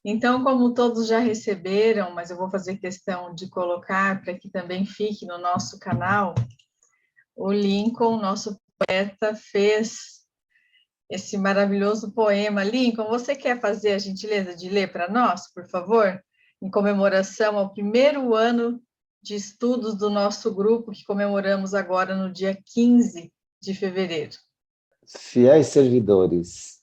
Então, como todos já receberam, mas eu vou fazer questão de colocar para que também fique no nosso canal, o Lincoln, nosso poeta, fez esse maravilhoso poema. Lincoln, você quer fazer a gentileza de ler para nós, por favor? Em comemoração ao primeiro ano de estudos do nosso grupo, que comemoramos agora no dia 15 de fevereiro. Fiéis servidores,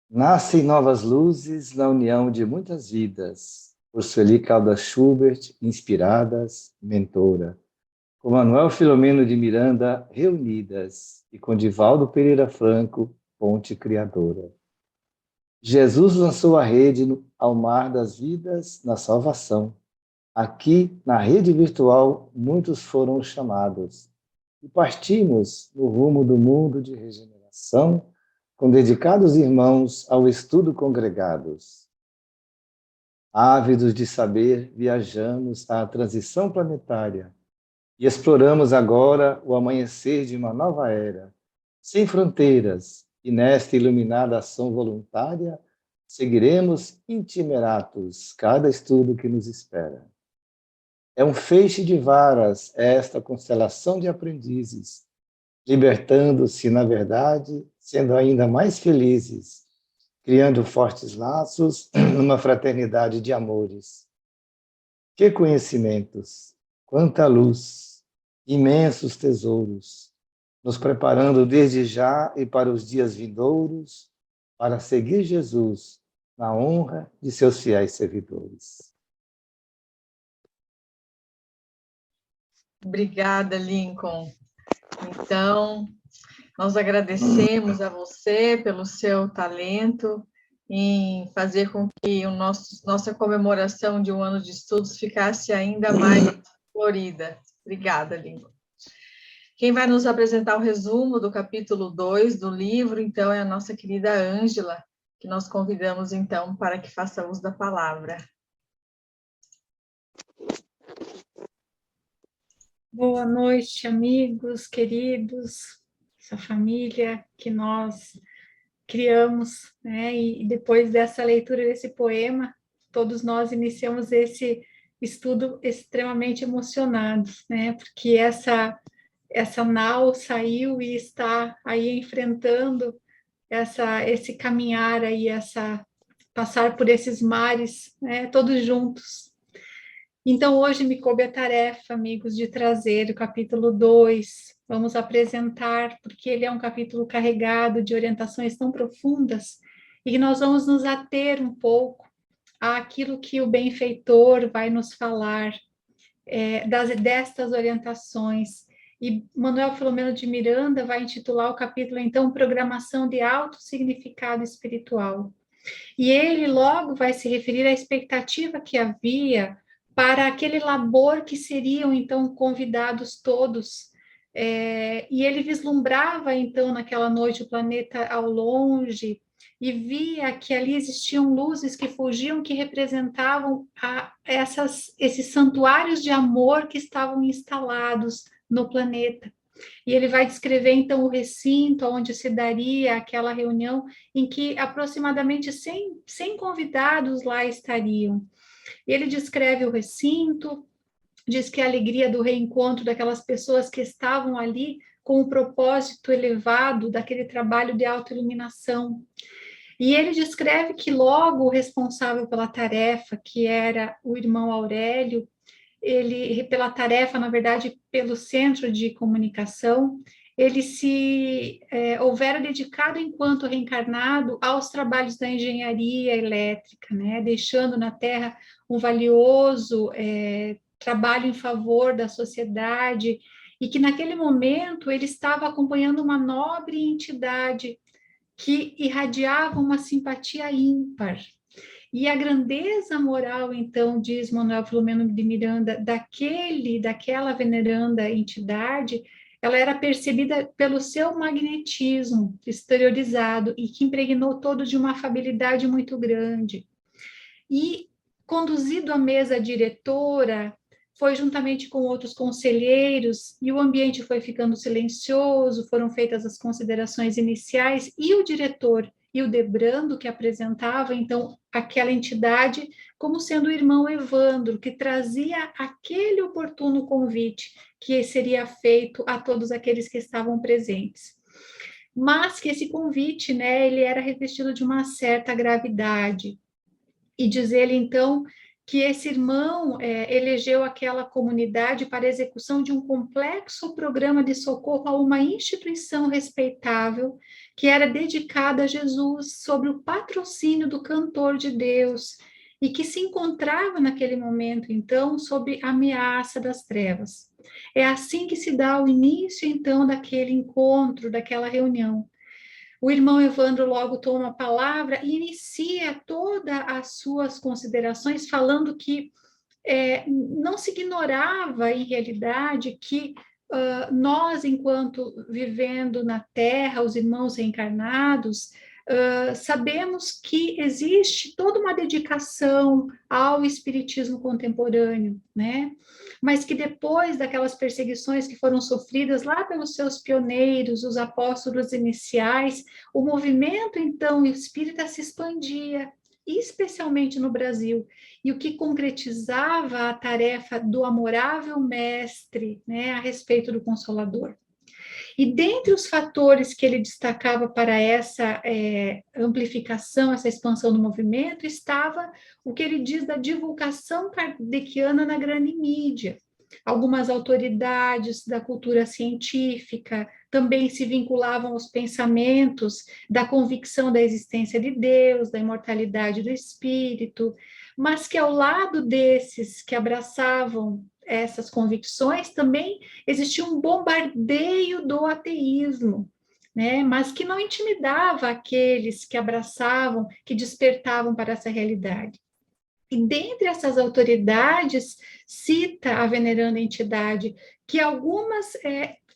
nascem novas luzes na união de muitas vidas, por Sueli Caldas Schubert, inspiradas, mentora, com Manuel Filomeno de Miranda, reunidas, e com Divaldo Pereira Franco, ponte criadora. Jesus lançou a rede ao mar das vidas na salvação. Aqui, na rede virtual, muitos foram chamados, e partimos no rumo do mundo de regeneração, com dedicados irmãos ao estudo congregados. Ávidos de saber, viajamos à transição planetária e exploramos agora o amanhecer de uma nova era, sem fronteiras, e nesta iluminada ação voluntária, seguiremos intimeratos cada estudo que nos espera. É um feixe de varas esta constelação de aprendizes, libertando-se, na verdade, sendo ainda mais felizes, criando fortes laços numa fraternidade de amores. Que conhecimentos, quanta luz, imensos tesouros, nos preparando desde já e para os dias vindouros, para seguir Jesus na honra de seus fiéis servidores. Obrigada, Lincoln. Então, nós agradecemos a você pelo seu talento em fazer com que nossa comemoração de um ano de estudos ficasse ainda mais florida. Obrigada, Lincoln. Quem vai nos apresentar o resumo do capítulo 2 do livro, então, é a nossa querida Ângela, que nós convidamos, então, para que faça uso da palavra. Boa noite, amigos, queridos, essa família que nós criamos, né? E depois dessa leitura desse poema, todos nós iniciamos esse estudo extremamente emocionados, né? Porque essa nau saiu e está aí enfrentando esse caminhar aí, passar por esses mares, né? Todos juntos. Então, hoje me coube a tarefa, amigos, de trazer o capítulo 2. Vamos apresentar, porque ele é um capítulo carregado de orientações tão profundas, e que nós vamos nos ater um pouco àquilo que o benfeitor vai nos falar destas orientações. E Manuel Filomeno de Miranda vai intitular o capítulo, então, Programação de Alto Significado Espiritual. E ele logo vai se referir à expectativa que havia para aquele labor que seriam, então, convidados todos. E ele vislumbrava, então, naquela noite, o planeta ao longe, e via que ali existiam luzes que fugiam, que representavam esses santuários de amor que estavam instalados no planeta. E ele vai descrever, então, o recinto onde se daria aquela reunião, em que aproximadamente 100 convidados lá estariam. Ele descreve o recinto, diz que a alegria do reencontro daquelas pessoas que estavam ali com o propósito elevado daquele trabalho de autoiluminação. E ele descreve que logo o responsável pela tarefa, que era o irmão Aurélio, ele, pela tarefa, na verdade, pelo centro de comunicação, ele houvera dedicado enquanto reencarnado aos trabalhos da engenharia elétrica, né, deixando na Terra um valioso trabalho em favor da sociedade, e que naquele momento ele estava acompanhando uma nobre entidade que irradiava uma simpatia ímpar. E a grandeza moral, então, diz Manuel Filomeno de Miranda, daquela veneranda entidade, ela era percebida pelo seu magnetismo exteriorizado e que impregnou todo de uma afabilidade muito grande. E, conduzido à mesa diretora, foi juntamente com outros conselheiros, e o ambiente foi ficando silencioso, foram feitas as considerações iniciais, e o diretor Hildebrando, que apresentava, então, aquela entidade como sendo o irmão Evandro, que trazia aquele oportuno convite que seria feito a todos aqueles que estavam presentes. Mas que esse convite, né, ele era revestido de uma certa gravidade. E diz ele, então, que esse irmão elegeu aquela comunidade para a execução de um complexo programa de socorro a uma instituição respeitável que era dedicada a Jesus sob o patrocínio do cantor de Deus e que se encontrava naquele momento, então, sob a ameaça das trevas. É assim que se dá o início, então, daquele encontro, daquela reunião. O irmão Evandro logo toma a palavra e inicia todas as suas considerações falando que não se ignorava, em realidade, que nós, enquanto vivendo na Terra, os irmãos reencarnados, sabemos que existe toda uma dedicação ao espiritismo contemporâneo, né? Mas que depois daquelas perseguições que foram sofridas lá pelos seus pioneiros, os apóstolos iniciais, o movimento, então, espírita se expandia, especialmente no Brasil, e o que concretizava a tarefa do amorável mestre, né, a respeito do Consolador. E dentre os fatores que ele destacava para essa amplificação, essa expansão do movimento, estava o que ele diz da divulgação kardeciana na grande mídia. Algumas autoridades da cultura científica também se vinculavam aos pensamentos da convicção da existência de Deus, da imortalidade do espírito, mas que ao lado desses que abraçavam essas convicções, também existia um bombardeio do ateísmo, né? Mas que não intimidava aqueles que abraçavam, que despertavam para essa realidade. E dentre essas autoridades, cita a veneranda entidade, que algumas,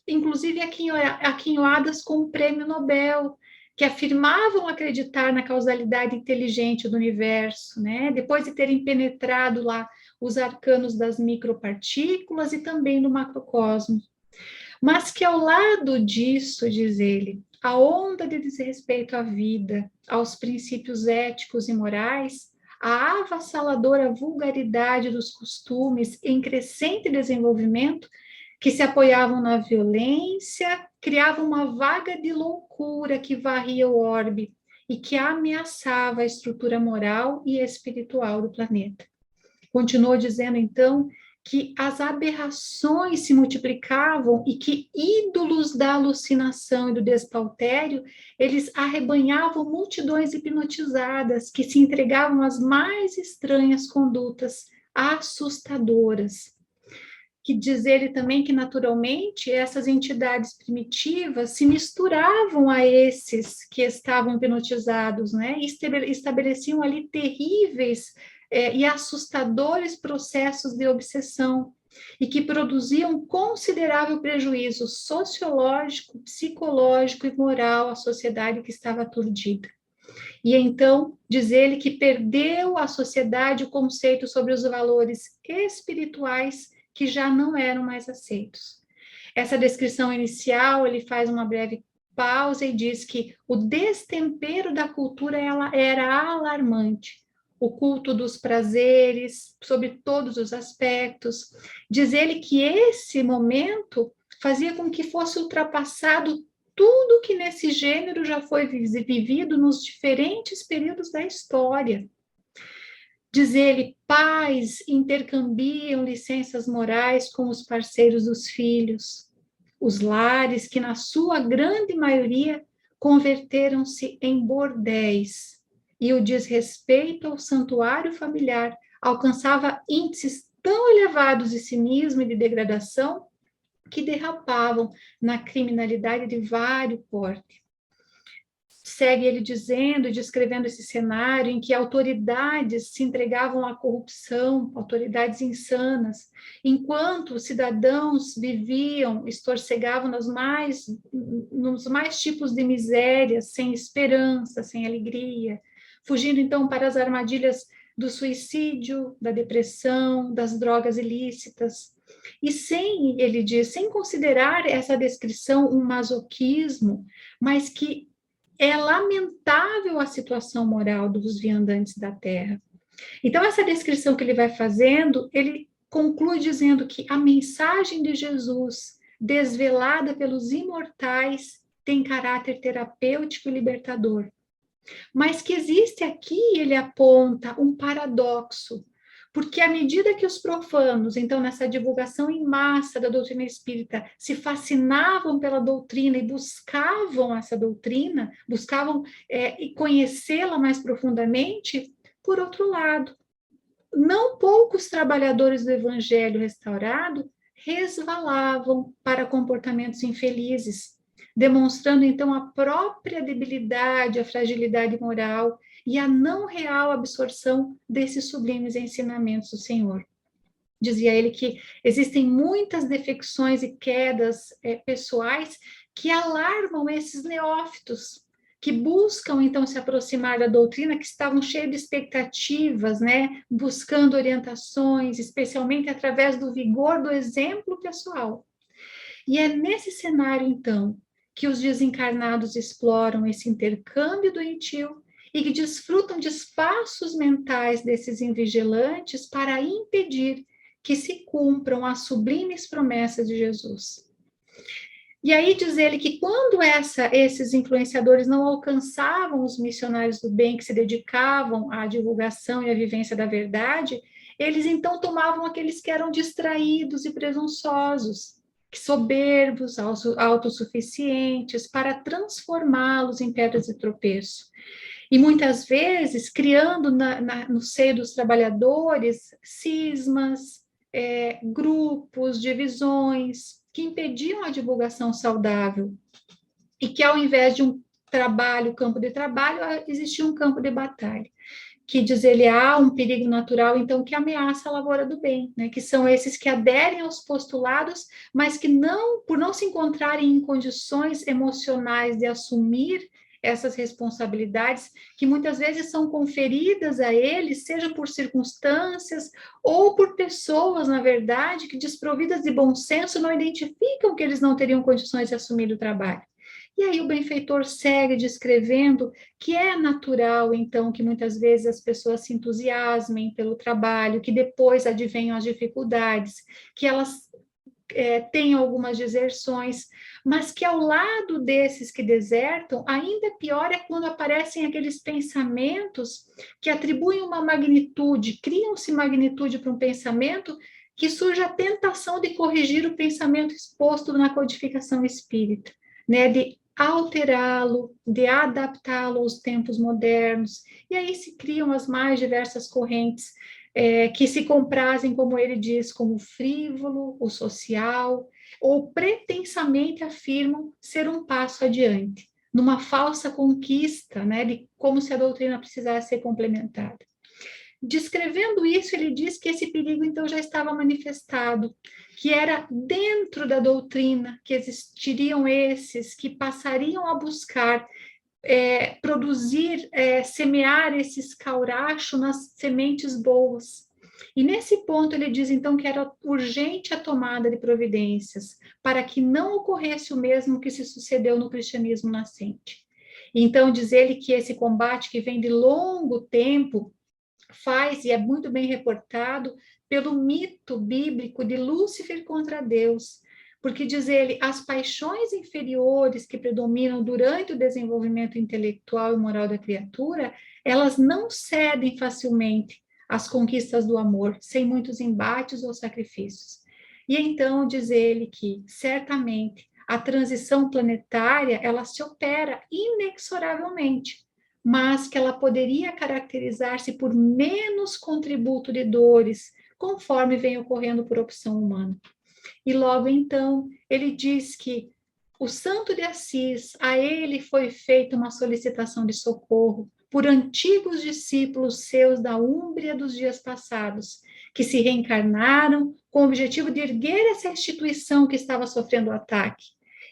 inclusive aquinhoadas com o prêmio Nobel, que afirmavam acreditar na causalidade inteligente do universo, né? Depois de terem penetrado lá os arcanos das micropartículas e também do macrocosmo. Mas que ao lado disso, diz ele, a onda de desrespeito à vida, aos princípios éticos e morais, a avassaladora vulgaridade dos costumes em crescente desenvolvimento, que se apoiavam na violência, criavam uma vaga de loucura que varria o orbe e que ameaçava a estrutura moral e espiritual do planeta. Continuou dizendo, então, que as aberrações se multiplicavam e que ídolos da alucinação e do despautério, eles arrebanhavam multidões hipnotizadas que se entregavam às mais estranhas condutas assustadoras. Que diz ele também que, naturalmente, essas entidades primitivas se misturavam a esses que estavam hipnotizados, né? E estabeleciam ali terríveis e assustadores processos de obsessão, e que produziam considerável prejuízo sociológico, psicológico e moral à sociedade que estava aturdida. E então, diz ele que perdeu a sociedade o conceito sobre os valores espirituais que já não eram mais aceitos. Essa descrição inicial, ele faz uma breve pausa e diz que o destempero da cultura ela era alarmante. O culto dos prazeres, sobre todos os aspectos. Diz ele que esse momento fazia com que fosse ultrapassado tudo que nesse gênero já foi vivido nos diferentes períodos da história. Diz ele, pais intercambiam licenças morais com os parceiros dos filhos. Os lares, que na sua grande maioria converteram-se em bordéis. E o desrespeito ao santuário familiar alcançava índices tão elevados de cinismo e de degradação que derrapavam na criminalidade de vário porte. Segue ele dizendo e descrevendo esse cenário em que autoridades se entregavam à corrupção, autoridades insanas, enquanto os cidadãos viviam, estorcegavam nos mais tipos de misérias, sem esperança, sem alegria, fugindo então para as armadilhas do suicídio, da depressão, das drogas ilícitas. E sem, ele diz, sem considerar essa descrição um masoquismo, mas que é lamentável a situação moral dos viandantes da terra. Então, essa descrição que ele vai fazendo, ele conclui dizendo que a mensagem de Jesus, desvelada pelos imortais, tem caráter terapêutico e libertador. Mas que existe aqui, ele aponta um paradoxo, porque à medida que os profanos, então, nessa divulgação em massa da doutrina espírita, se fascinavam pela doutrina e buscavam essa doutrina, buscavam conhecê-la mais profundamente, por outro lado, não poucos trabalhadores do evangelho restaurado resvalavam para comportamentos infelizes, demonstrando então a própria debilidade, a fragilidade moral e a não real absorção desses sublimes ensinamentos do Senhor. Dizia ele que existem muitas defecções e quedas pessoais que alarmam esses neófitos, que buscam, então, se aproximar da doutrina, que estavam cheios de expectativas, né? Buscando orientações, especialmente através do vigor do exemplo pessoal. E é nesse cenário, então, que os desencarnados exploram esse intercâmbio doentio e que desfrutam de espaços mentais desses invigilantes para impedir que se cumpram as sublimes promessas de Jesus. E aí diz ele que quando esses influenciadores não alcançavam os missionários do bem que se dedicavam à divulgação e à vivência da verdade, eles então tomavam aqueles que eram distraídos e presunçosos, soberbos, autossuficientes, para transformá-los em pedras de tropeço. E muitas vezes criando no seio dos trabalhadores cismas, grupos, divisões, que impediam a divulgação saudável, e que ao invés de um campo de trabalho, existia um campo de batalha, que diz ele, há um perigo natural, então, que ameaça a lavoura do bem, né? Que são esses que aderem aos postulados, mas que por não se encontrarem em condições emocionais de assumir essas responsabilidades, que muitas vezes são conferidas a eles, seja por circunstâncias ou por pessoas, na verdade, que desprovidas de bom senso não identificam que eles não teriam condições de assumir o trabalho. E aí o benfeitor segue descrevendo que é natural, então, que muitas vezes as pessoas se entusiasmem pelo trabalho, que depois advenham as dificuldades, que elas tem algumas deserções, mas que ao lado desses que desertam, ainda pior é quando aparecem aqueles pensamentos que atribuem uma magnitude, criam-se magnitude para um pensamento, que surge a tentação de corrigir o pensamento exposto na codificação espírita, né, de alterá-lo, de adaptá-lo aos tempos modernos, e aí se criam as mais diversas correntes que se comprazem, como ele diz, como frívolo, o social, ou pretensamente afirmam ser um passo adiante, numa falsa conquista, né, de como se a doutrina precisasse ser complementada. Descrevendo isso, ele diz que esse perigo, então, já estava manifestado, que era dentro da doutrina que existiriam esses que passariam a buscar produzir, semear esse escauracho nas sementes boas. E nesse ponto ele diz, então, que era urgente a tomada de providências para que não ocorresse o mesmo que se sucedeu no cristianismo nascente. Então, diz ele que esse combate que vem de longo tempo faz, e é muito bem reportado, pelo mito bíblico de Lúcifer contra Deus, porque, diz ele, as paixões inferiores que predominam durante o desenvolvimento intelectual e moral da criatura, elas não cedem facilmente às conquistas do amor, sem muitos embates ou sacrifícios. E então, diz ele que, certamente, a transição planetária, ela se opera inexoravelmente, mas que ela poderia caracterizar-se por menos contributo de dores, conforme vem ocorrendo por opção humana. E logo então, ele diz que o santo de Assis, a ele foi feita uma solicitação de socorro por antigos discípulos seus da Úmbria dos dias passados, que se reencarnaram com o objetivo de erguer essa instituição que estava sofrendo ataque.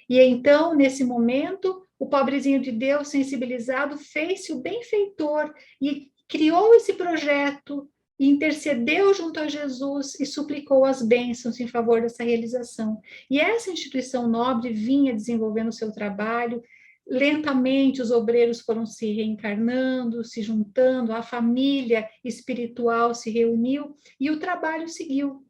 E então, nesse momento, o pobrezinho de Deus, sensibilizado, fez-se o benfeitor e criou esse projeto, e intercedeu junto a Jesus e suplicou as bênçãos em favor dessa realização. E essa instituição nobre vinha desenvolvendo o seu trabalho, lentamente os obreiros foram se reencarnando, se juntando, a família espiritual se reuniu e o trabalho seguiu.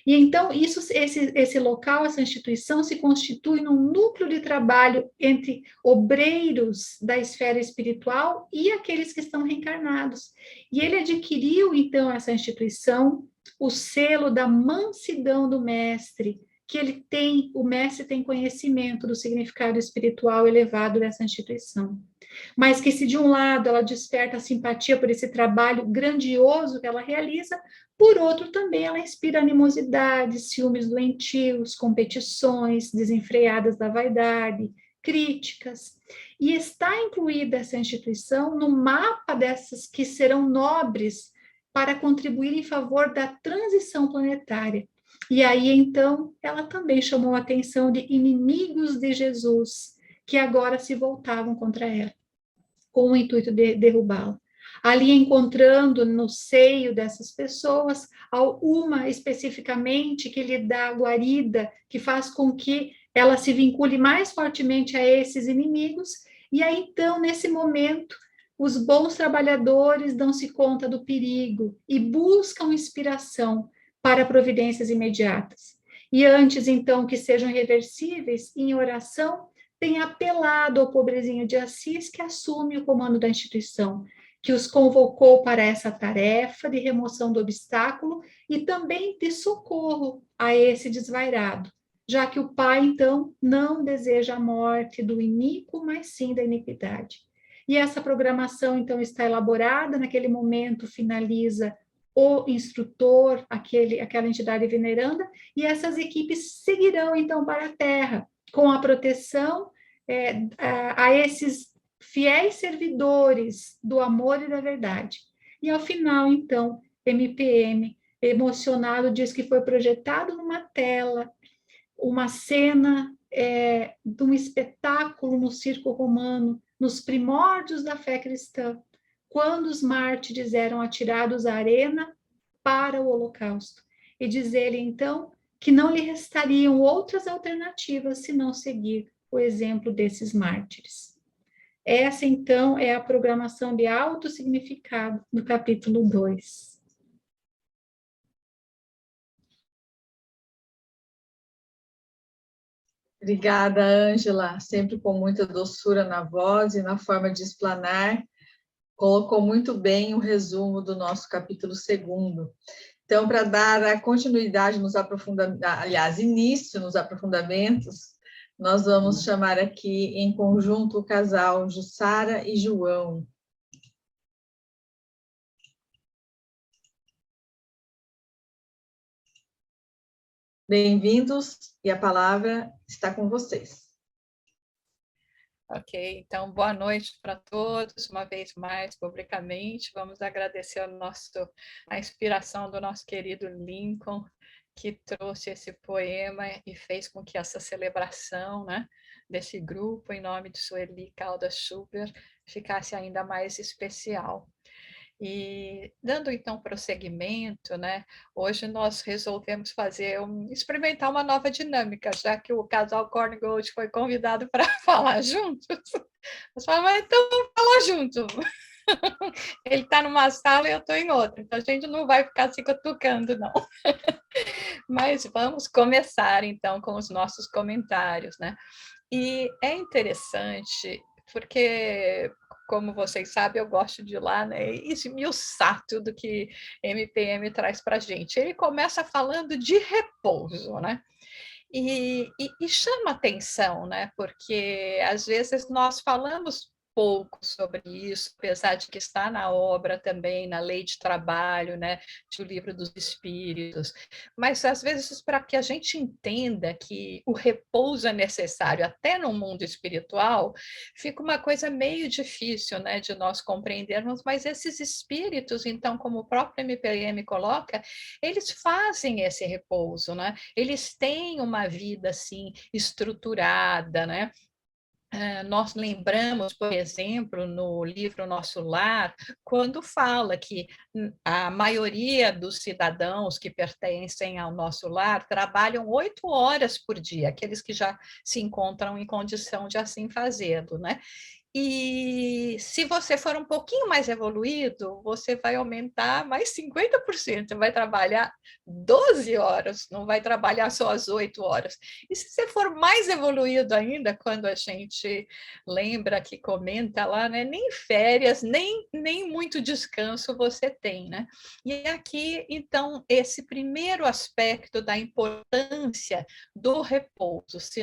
E então esse local, essa instituição se constitui num núcleo de trabalho entre obreiros da esfera espiritual e aqueles que estão reencarnados. E ele adquiriu então essa instituição o selo da mansidão do mestre, que o mestre tem conhecimento do significado espiritual elevado dessa instituição. Mas que se de um lado ela desperta simpatia por esse trabalho grandioso que ela realiza, por outro também ela inspira animosidade, ciúmes doentios, competições desenfreadas da vaidade, críticas. E está incluída essa instituição no mapa dessas que serão nobres para contribuir em favor da transição planetária. E aí, então, ela também chamou a atenção de inimigos de Jesus, que agora se voltavam contra ela, com o intuito de derrubá-la. Ali encontrando no seio dessas pessoas, uma especificamente que lhe dá guarida, que faz com que ela se vincule mais fortemente a esses inimigos, e aí, então, nesse momento, os bons trabalhadores dão-se conta do perigo e buscam inspiração para providências imediatas. E antes, então, que sejam irreversíveis, em oração, tem apelado ao pobrezinho de Assis, que assume o comando da instituição, que os convocou para essa tarefa de remoção do obstáculo e também de socorro a esse desvairado, já que o pai, então, não deseja a morte do iníquo, mas sim da iniquidade. E essa programação, então, está elaborada, naquele momento finaliza o instrutor, aquela entidade veneranda, e essas equipes seguirão, então, para a Terra, com a proteção a esses fiéis servidores do amor e da verdade. E, ao final, então, MPM, emocionado, diz que foi projetado numa tela uma cena de um espetáculo no circo romano, nos primórdios da fé cristã, quando os mártires eram atirados à arena para o holocausto. E diz ele, então, que não lhe restariam outras alternativas senão seguir o exemplo desses mártires. Essa, então, é a programação de alto significado do capítulo 2. Obrigada, Ângela, sempre com muita doçura na voz e na forma de explanar. Colocou muito bem o resumo do nosso capítulo 2º. Então, para dar a continuidade nos aprofundamentos, aliás, início nos aprofundamentos, nós vamos chamar aqui em conjunto o casal Jussara e João. Bem-vindos e a palavra está com vocês. Ok, então boa noite para todos, uma vez mais, publicamente. Vamos agradecer a inspiração do nosso querido Lincoln, que trouxe esse poema e fez com que essa celebração, né, desse grupo, em nome de Sueli Caldas Schubert, ficasse ainda mais especial. E dando então prosseguimento, né? Hoje nós resolvemos experimentar uma nova dinâmica, já que o casal Korngold foi convidado para falar juntos. Nós falamos, então vamos falar junto. Ele está numa sala e eu estou em outra, então a gente não vai ficar se cutucando, não. Mas vamos começar então com os nossos comentários, né? E é interessante porque, como vocês sabem, eu gosto de ir lá, né, e esmiuçar tudo que MPM traz para a gente. Ele começa falando de repouso, né? E chama atenção, né? Porque às vezes nós falamos pouco sobre isso, apesar de que está na obra também, na Lei de Trabalho, né, do Livro dos Espíritos, mas às vezes para que a gente entenda que o repouso é necessário até no mundo espiritual, fica uma coisa meio difícil, né, de nós compreendermos, mas esses espíritos, então, como o próprio MPM coloca, eles fazem esse repouso, né? Eles têm uma vida assim estruturada, né? nós lembramos, por exemplo, no livro Nosso Lar, quando fala que a maioria dos cidadãos que pertencem ao nosso lar trabalham 8 horas por dia, aqueles que já se encontram em condição de assim fazê-lo, né? E se você for um pouquinho mais evoluído, você vai aumentar mais 50%, vai trabalhar 12 horas, não vai trabalhar só as 8 horas. E se você for mais evoluído ainda, quando a gente lembra que comenta lá, né, nem férias, nem muito descanso você tem, né? E aqui, então, esse primeiro aspecto da importância do repouso, se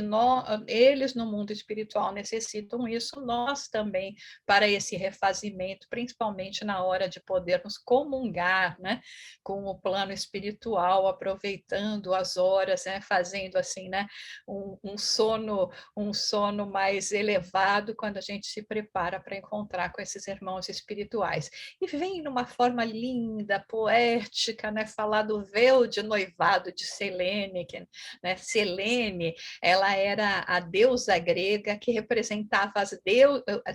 eles no mundo espiritual necessitam isso, nós também, para esse refazimento, principalmente na hora de podermos comungar, né, com o plano espiritual, aproveitando as horas, né, fazendo assim, né, um sono mais elevado quando a gente se prepara para encontrar com esses irmãos espirituais. E vem numa forma linda, poética, né, falar do véu de noivado de Selene, que, né, Selene, ela era a deusa grega que representava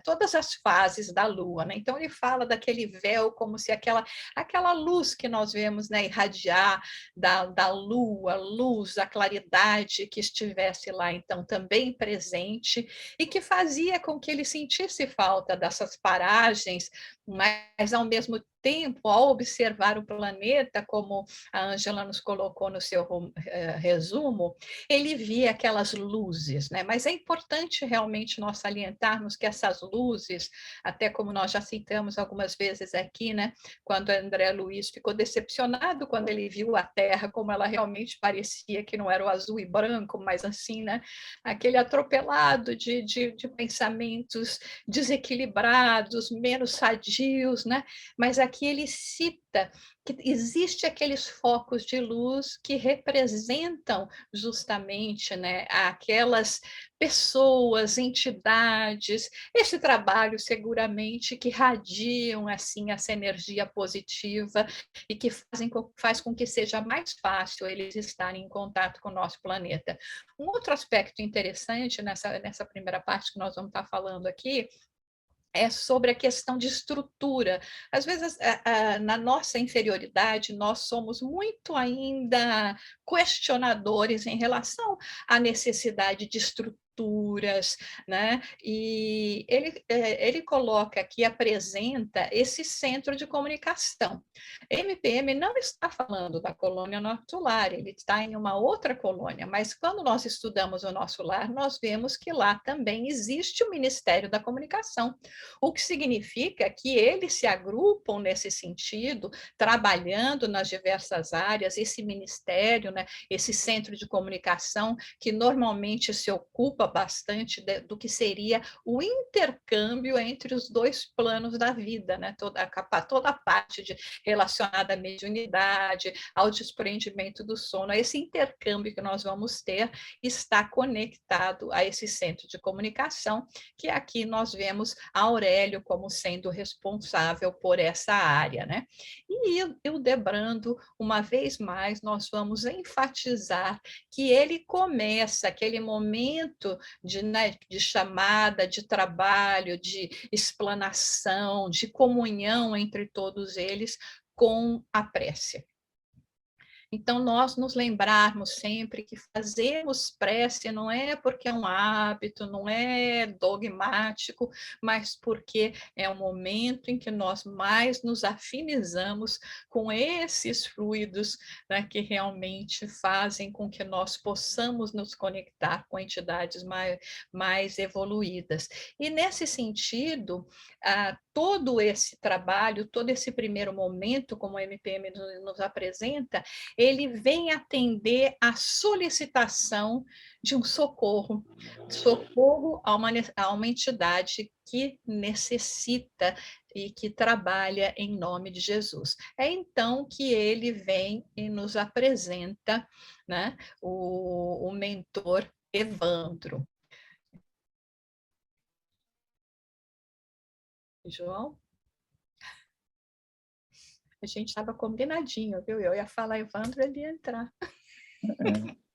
todas as fases da lua, né? Então ele fala daquele véu como se aquela luz que nós vemos, né, irradiar da lua, luz, a claridade que estivesse lá, então também presente, e que fazia com que ele sentisse falta dessas paragens, mas ao mesmo tempo, ao observar o planeta, como a Ângela nos colocou no seu resumo, ele via aquelas luzes, né? Mas é importante realmente nós salientarmos que essas luzes, até como nós já citamos algumas vezes aqui, né? Quando André Luiz ficou decepcionado quando ele viu a Terra como ela realmente parecia, que não era o azul e branco, mas assim, né? Aquele atropelado de pensamentos desequilibrados, menos sadios, né? Mas aqui ele cita que existe aqueles focos de luz que representam justamente, né, aquelas pessoas, entidades, esse trabalho seguramente que radiam assim essa energia positiva e que faz com que seja mais fácil eles estarem em contato com o nosso planeta. Um outro aspecto interessante nessa primeira parte que nós vamos estar falando aqui é sobre a questão de estrutura. Às vezes, na nossa inferioridade, nós somos muito ainda questionadores em relação à necessidade de estruturas, né? E ele coloca aqui, apresenta esse centro de comunicação. MPM não está falando da colônia Nosso Lar, ele está em uma outra colônia, mas quando nós estudamos o Nosso Lar, nós vemos que lá também existe o Ministério da Comunicação, o que significa que eles se agrupam nesse sentido, trabalhando nas diversas áreas, esse ministério, né, esse centro de comunicação, que normalmente se ocupa bastante do que seria o intercâmbio entre os dois planos da vida, né, toda a parte relacionada à mediunidade, ao desprendimento do sono, esse intercâmbio que nós vamos ter está conectado a esse centro de comunicação, que aqui nós vemos a Aurélio como sendo responsável por essa área, né? E o Debrando, uma vez mais, nós vamos enfatizar que ele começa aquele momento né, de chamada, de trabalho, de explanação, de comunhão entre todos eles com a prece. Então, nós nos lembrarmos sempre que fazermos prece não é porque é um hábito, não é dogmático, mas porque é um momento em que nós mais nos afinizamos com esses fluidos, né, que realmente fazem com que nós possamos nos conectar com entidades mais evoluídas. E, nesse sentido, todo esse trabalho, todo esse primeiro momento, como o MPM nos apresenta, ele vem atender à solicitação de um socorro a uma entidade que necessita e que trabalha em nome de Jesus. É então que ele vem e nos apresenta, né, o mentor Evandro. João? A gente estava combinadinho, viu? Eu ia falar Evandro, ele ia entrar.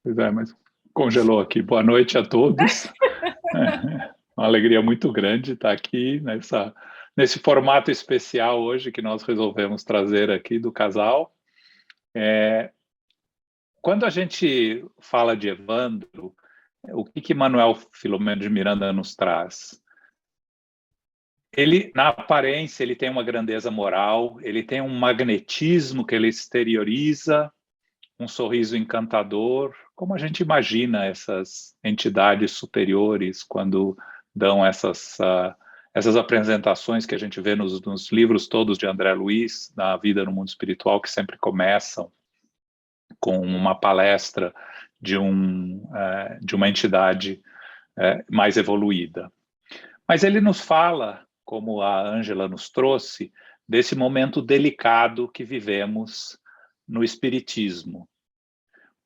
Pois é, mas congelou aqui. Boa noite a todos. Uma alegria muito grande estar aqui nesse formato especial hoje que nós resolvemos trazer aqui do casal. Quando a gente fala de Evandro, o que Manuel Filomeno de Miranda nos traz? Ele, na aparência, ele tem uma grandeza moral, ele tem um magnetismo que ele exterioriza, um sorriso encantador, como a gente imagina essas entidades superiores quando dão essas apresentações que a gente vê nos livros todos de André Luiz, na Vida no Mundo Espiritual, que sempre começam com uma palestra de uma entidade mais evoluída. Mas ele nos fala, como a Ângela nos trouxe, desse momento delicado que vivemos no Espiritismo.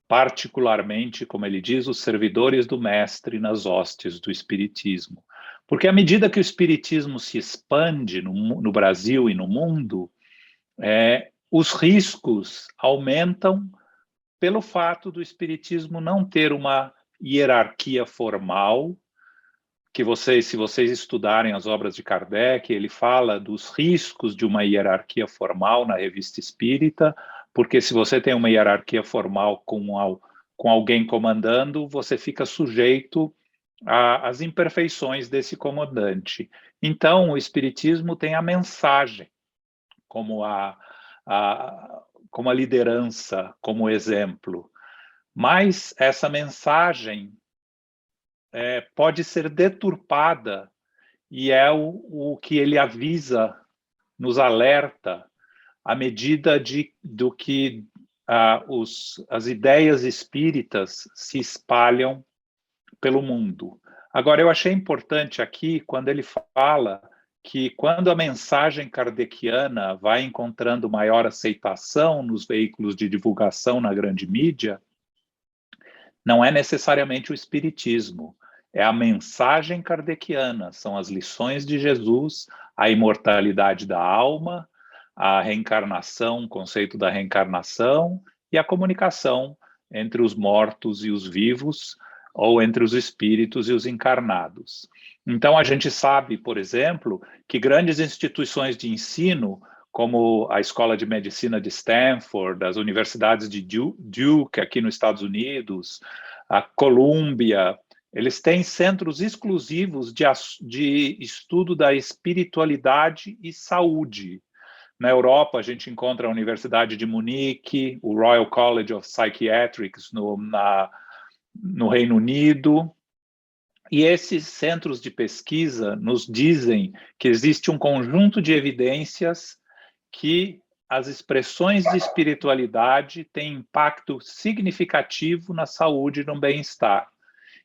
Particularmente, como ele diz, os servidores do Mestre nas hostes do Espiritismo. Porque à medida que o Espiritismo se expande no Brasil e no mundo, os riscos aumentam pelo fato do Espiritismo não ter uma hierarquia formal, que se vocês estudarem as obras de Kardec, ele fala dos riscos de uma hierarquia formal na Revista Espírita, porque se você tem uma hierarquia formal com alguém comandando, você fica sujeito às imperfeições desse comandante. Então, o Espiritismo tem a mensagem como a liderança, como exemplo. Mas essa mensagem pode ser deturpada, e é o que ele avisa, nos alerta, à medida do que as ideias espíritas se espalham pelo mundo. Agora, eu achei importante aqui, quando ele fala que quando a mensagem kardeciana vai encontrando maior aceitação nos veículos de divulgação na grande mídia, não é necessariamente o espiritismo, é a mensagem kardeciana, são as lições de Jesus, a imortalidade da alma, a reencarnação, o conceito da reencarnação e a comunicação entre os mortos e os vivos, ou entre os espíritos e os encarnados. Então, a gente sabe, por exemplo, que grandes instituições de ensino, como a Escola de Medicina de Stanford, as universidades de Duke, aqui nos Estados Unidos, a Columbia, eles têm centros exclusivos de estudo da espiritualidade e saúde. Na Europa, a gente encontra a Universidade de Munique, o Royal College of Psychiatrics no Reino Unido. E esses centros de pesquisa nos dizem que existe um conjunto de evidências que as expressões de espiritualidade têm impacto significativo na saúde e no bem-estar,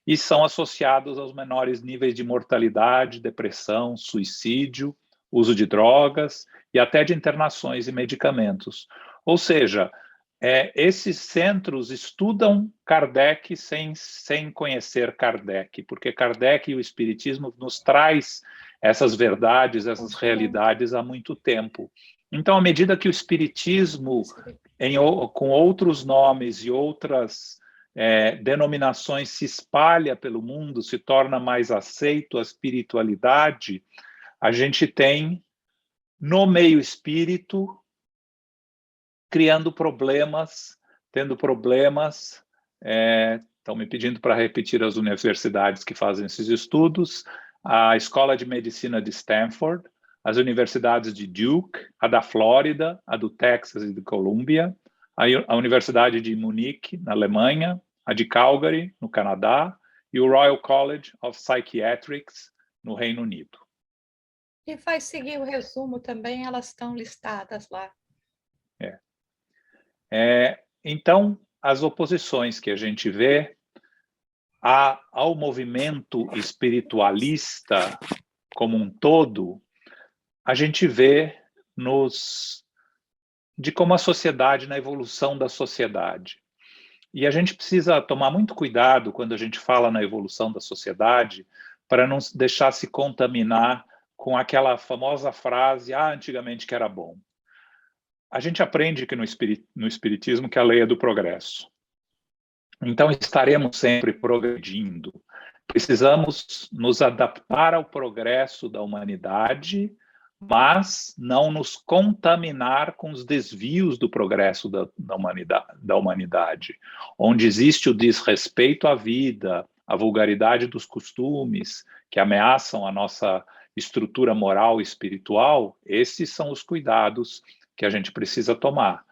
e são associados aos menores níveis de mortalidade, depressão, suicídio, uso de drogas e até de internações e medicamentos. Ou seja, esses centros estudam Kardec sem conhecer Kardec, porque Kardec e o Espiritismo nos traz essas verdades, essas realidades há muito tempo. Então, à medida que o Espiritismo, com outros nomes e outras denominações, se espalha pelo mundo, se torna mais aceito a espiritualidade, a gente tem, no meio espírito, criando problemas, tendo problemas. Estão me pedindo para repetir as universidades que fazem esses estudos: a Escola de Medicina de Stanford, as universidades de Duke, a da Flórida, a do Texas e de Columbia, a Universidade de Munique, na Alemanha, a de Calgary, no Canadá, e o Royal College of Psychiatrics, no Reino Unido. E vai seguir o resumo também, elas estão listadas lá. Então, as oposições que a gente vê ao movimento espiritualista como um todo, a gente vê de como a sociedade, na evolução da sociedade. E a gente precisa tomar muito cuidado quando a gente fala na evolução da sociedade, para não deixar se contaminar com aquela famosa frase, antigamente que era bom. A gente aprende que no Espiritismo que a lei é do progresso. Então, estaremos sempre progredindo. Precisamos nos adaptar ao progresso da humanidade, mas não nos contaminar com os desvios do progresso da humanidade, onde existe o desrespeito à vida, a vulgaridade dos costumes, que ameaçam a nossa estrutura moral e espiritual. Esses são os cuidados que a gente precisa tomar.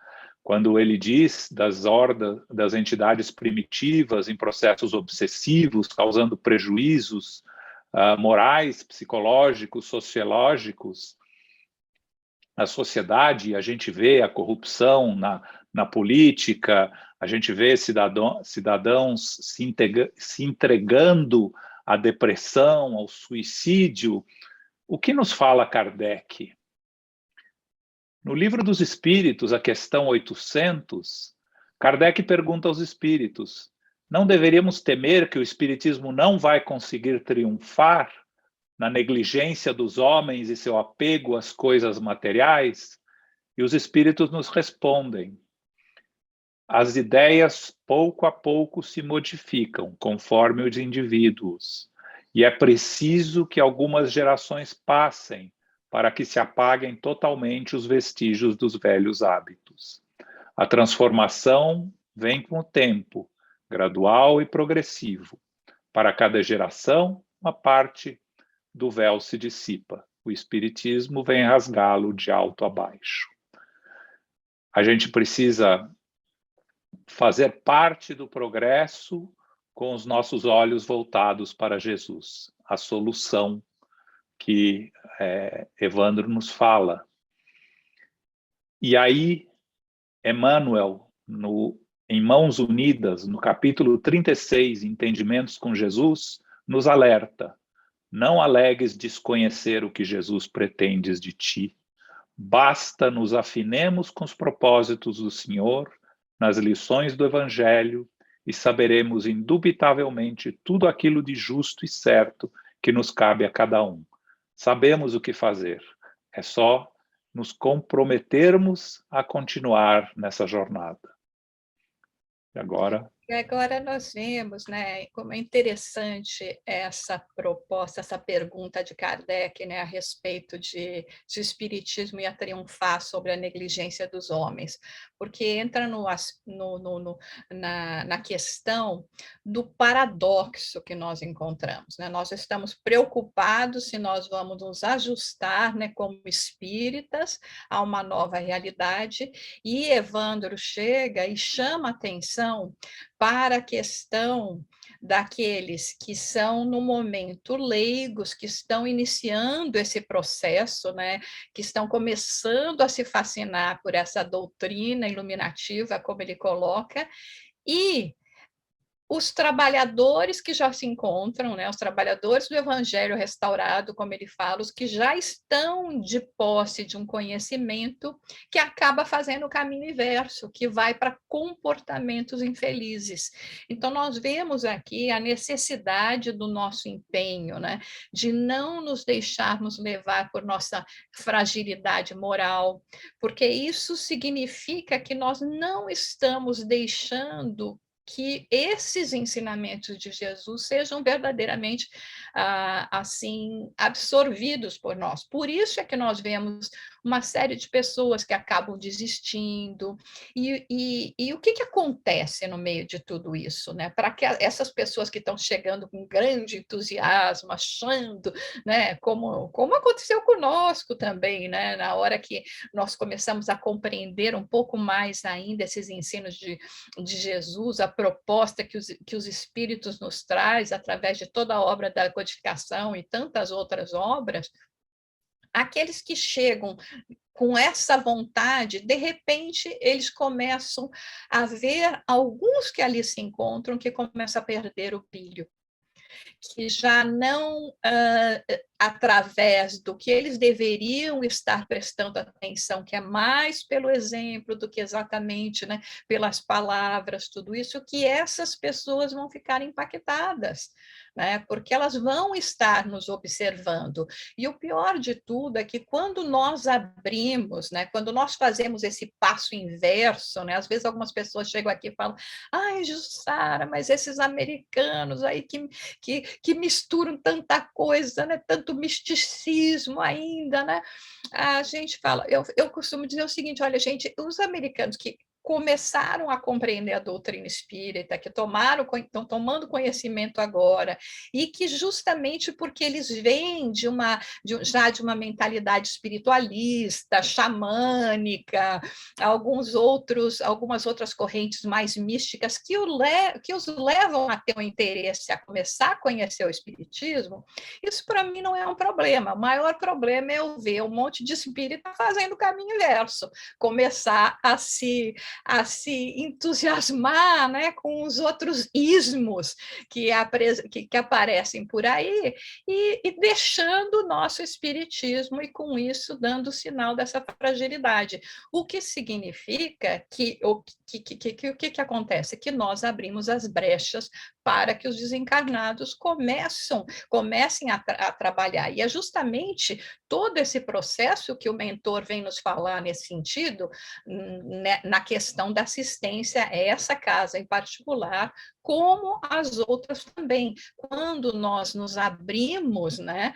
Quando ele diz das entidades primitivas em processos obsessivos, causando prejuízos morais, psicológicos, sociológicos, a sociedade, a gente vê a corrupção na política, a gente vê cidadãos se entregando à depressão, ao suicídio. O que nos fala Kardec? No Livro dos Espíritos, a questão 800, Kardec pergunta aos espíritos: não deveríamos temer que o espiritismo não vai conseguir triunfar na negligência dos homens e seu apego às coisas materiais? E os espíritos nos respondem: as ideias pouco a pouco se modificam conforme os indivíduos, e é preciso que algumas gerações passem para que se apaguem totalmente os vestígios dos velhos hábitos. A transformação vem com o tempo, gradual e progressivo. Para cada geração, uma parte do véu se dissipa. O espiritismo vem rasgá-lo de alto a baixo. A gente precisa fazer parte do progresso com os nossos olhos voltados para Jesus, a solução que Evandro nos fala. E aí, Emmanuel, em Mãos Unidas, no capítulo 36, Entendimentos com Jesus, nos alerta: não alegues desconhecer o que Jesus pretendes de ti. Basta nos afinemos com os propósitos do Senhor, nas lições do Evangelho, e saberemos indubitavelmente tudo aquilo de justo e certo que nos cabe a cada um. Sabemos o que fazer, é só nos comprometermos a continuar nessa jornada. E agora nós vemos, né, como é interessante essa proposta, essa pergunta de Kardec, né, a respeito de se o espiritismo ia triunfar sobre a negligência dos homens, porque entra na questão do paradoxo que nós encontramos, né? Nós estamos preocupados se nós vamos nos ajustar, né, como espíritas a uma nova realidade, e Evandro chega e chama atenção para a questão daqueles que são, no momento, leigos, que estão iniciando esse processo, né, que estão começando a se fascinar por essa doutrina iluminativa, como ele coloca, e os trabalhadores que já se encontram, né, os trabalhadores do Evangelho restaurado, como ele fala, os que já estão de posse de um conhecimento que acaba fazendo o caminho inverso, que vai para comportamentos infelizes. Então, nós vemos aqui a necessidade do nosso empenho, né, de não nos deixarmos levar por nossa fragilidade moral, porque isso significa que nós não estamos deixando que esses ensinamentos de Jesus sejam verdadeiramente assim absorvidos por nós. Por isso é que nós vemos uma série de pessoas que acabam desistindo. E o que acontece no meio de tudo isso, né? Para que essas pessoas que estão chegando com grande entusiasmo, achando, né, como aconteceu conosco também, né? Na hora que nós começamos a compreender um pouco mais ainda esses ensinos de Jesus, a proposta que os espíritos nos traz através de toda a obra da codificação e tantas outras obras, aqueles que chegam com essa vontade, de repente, eles começam a ver alguns que ali se encontram que começam a perder o brilho, que já não, através do que eles deveriam estar prestando atenção, que é mais pelo exemplo do que exatamente, né, pelas palavras, tudo isso, que essas pessoas vão ficar impactadas, né, porque elas vão estar nos observando. E o pior de tudo é que quando nós abrimos, né, quando nós fazemos esse passo inverso, né, às vezes algumas pessoas chegam aqui e falam: ai, Jussara, mas esses americanos aí que que misturam tanta coisa, né? Tanto misticismo ainda, né? A gente fala, eu costumo dizer o seguinte, olha, gente, os americanos que começaram a compreender a doutrina espírita, que estão tomando conhecimento agora, e que justamente porque eles vêm já de uma mentalidade espiritualista, xamânica, algumas outras correntes mais místicas que os levam a ter um interesse a começar a conhecer o espiritismo, isso para mim não é um problema. O maior problema é eu ver um monte de espírita fazendo o caminho inverso, começar a se entusiasmar, né, com os outros ismos que aparecem por aí e deixando o nosso espiritismo e, com isso, dando sinal dessa fragilidade. O que significa que o que acontece? Que nós abrimos as brechas para que os desencarnados comecem a trabalhar. E é justamente todo esse processo que o mentor vem nos falar nesse sentido, na questão da assistência a essa casa em particular, como as outras também. Quando nós nos abrimos, né,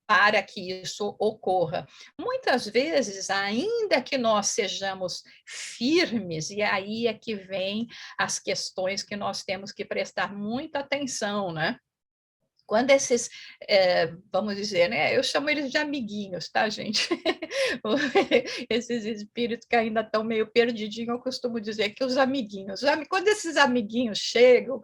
para que isso ocorra. Muitas vezes, ainda que nós sejamos firmes, e aí é que vem as questões que nós temos que prestar muita atenção, né? Quando esses, vamos dizer, né, eu chamo eles de amiguinhos, tá, gente? Esses espíritos que ainda estão meio perdidinhos, eu costumo dizer que os amiguinhos, quando esses amiguinhos chegam,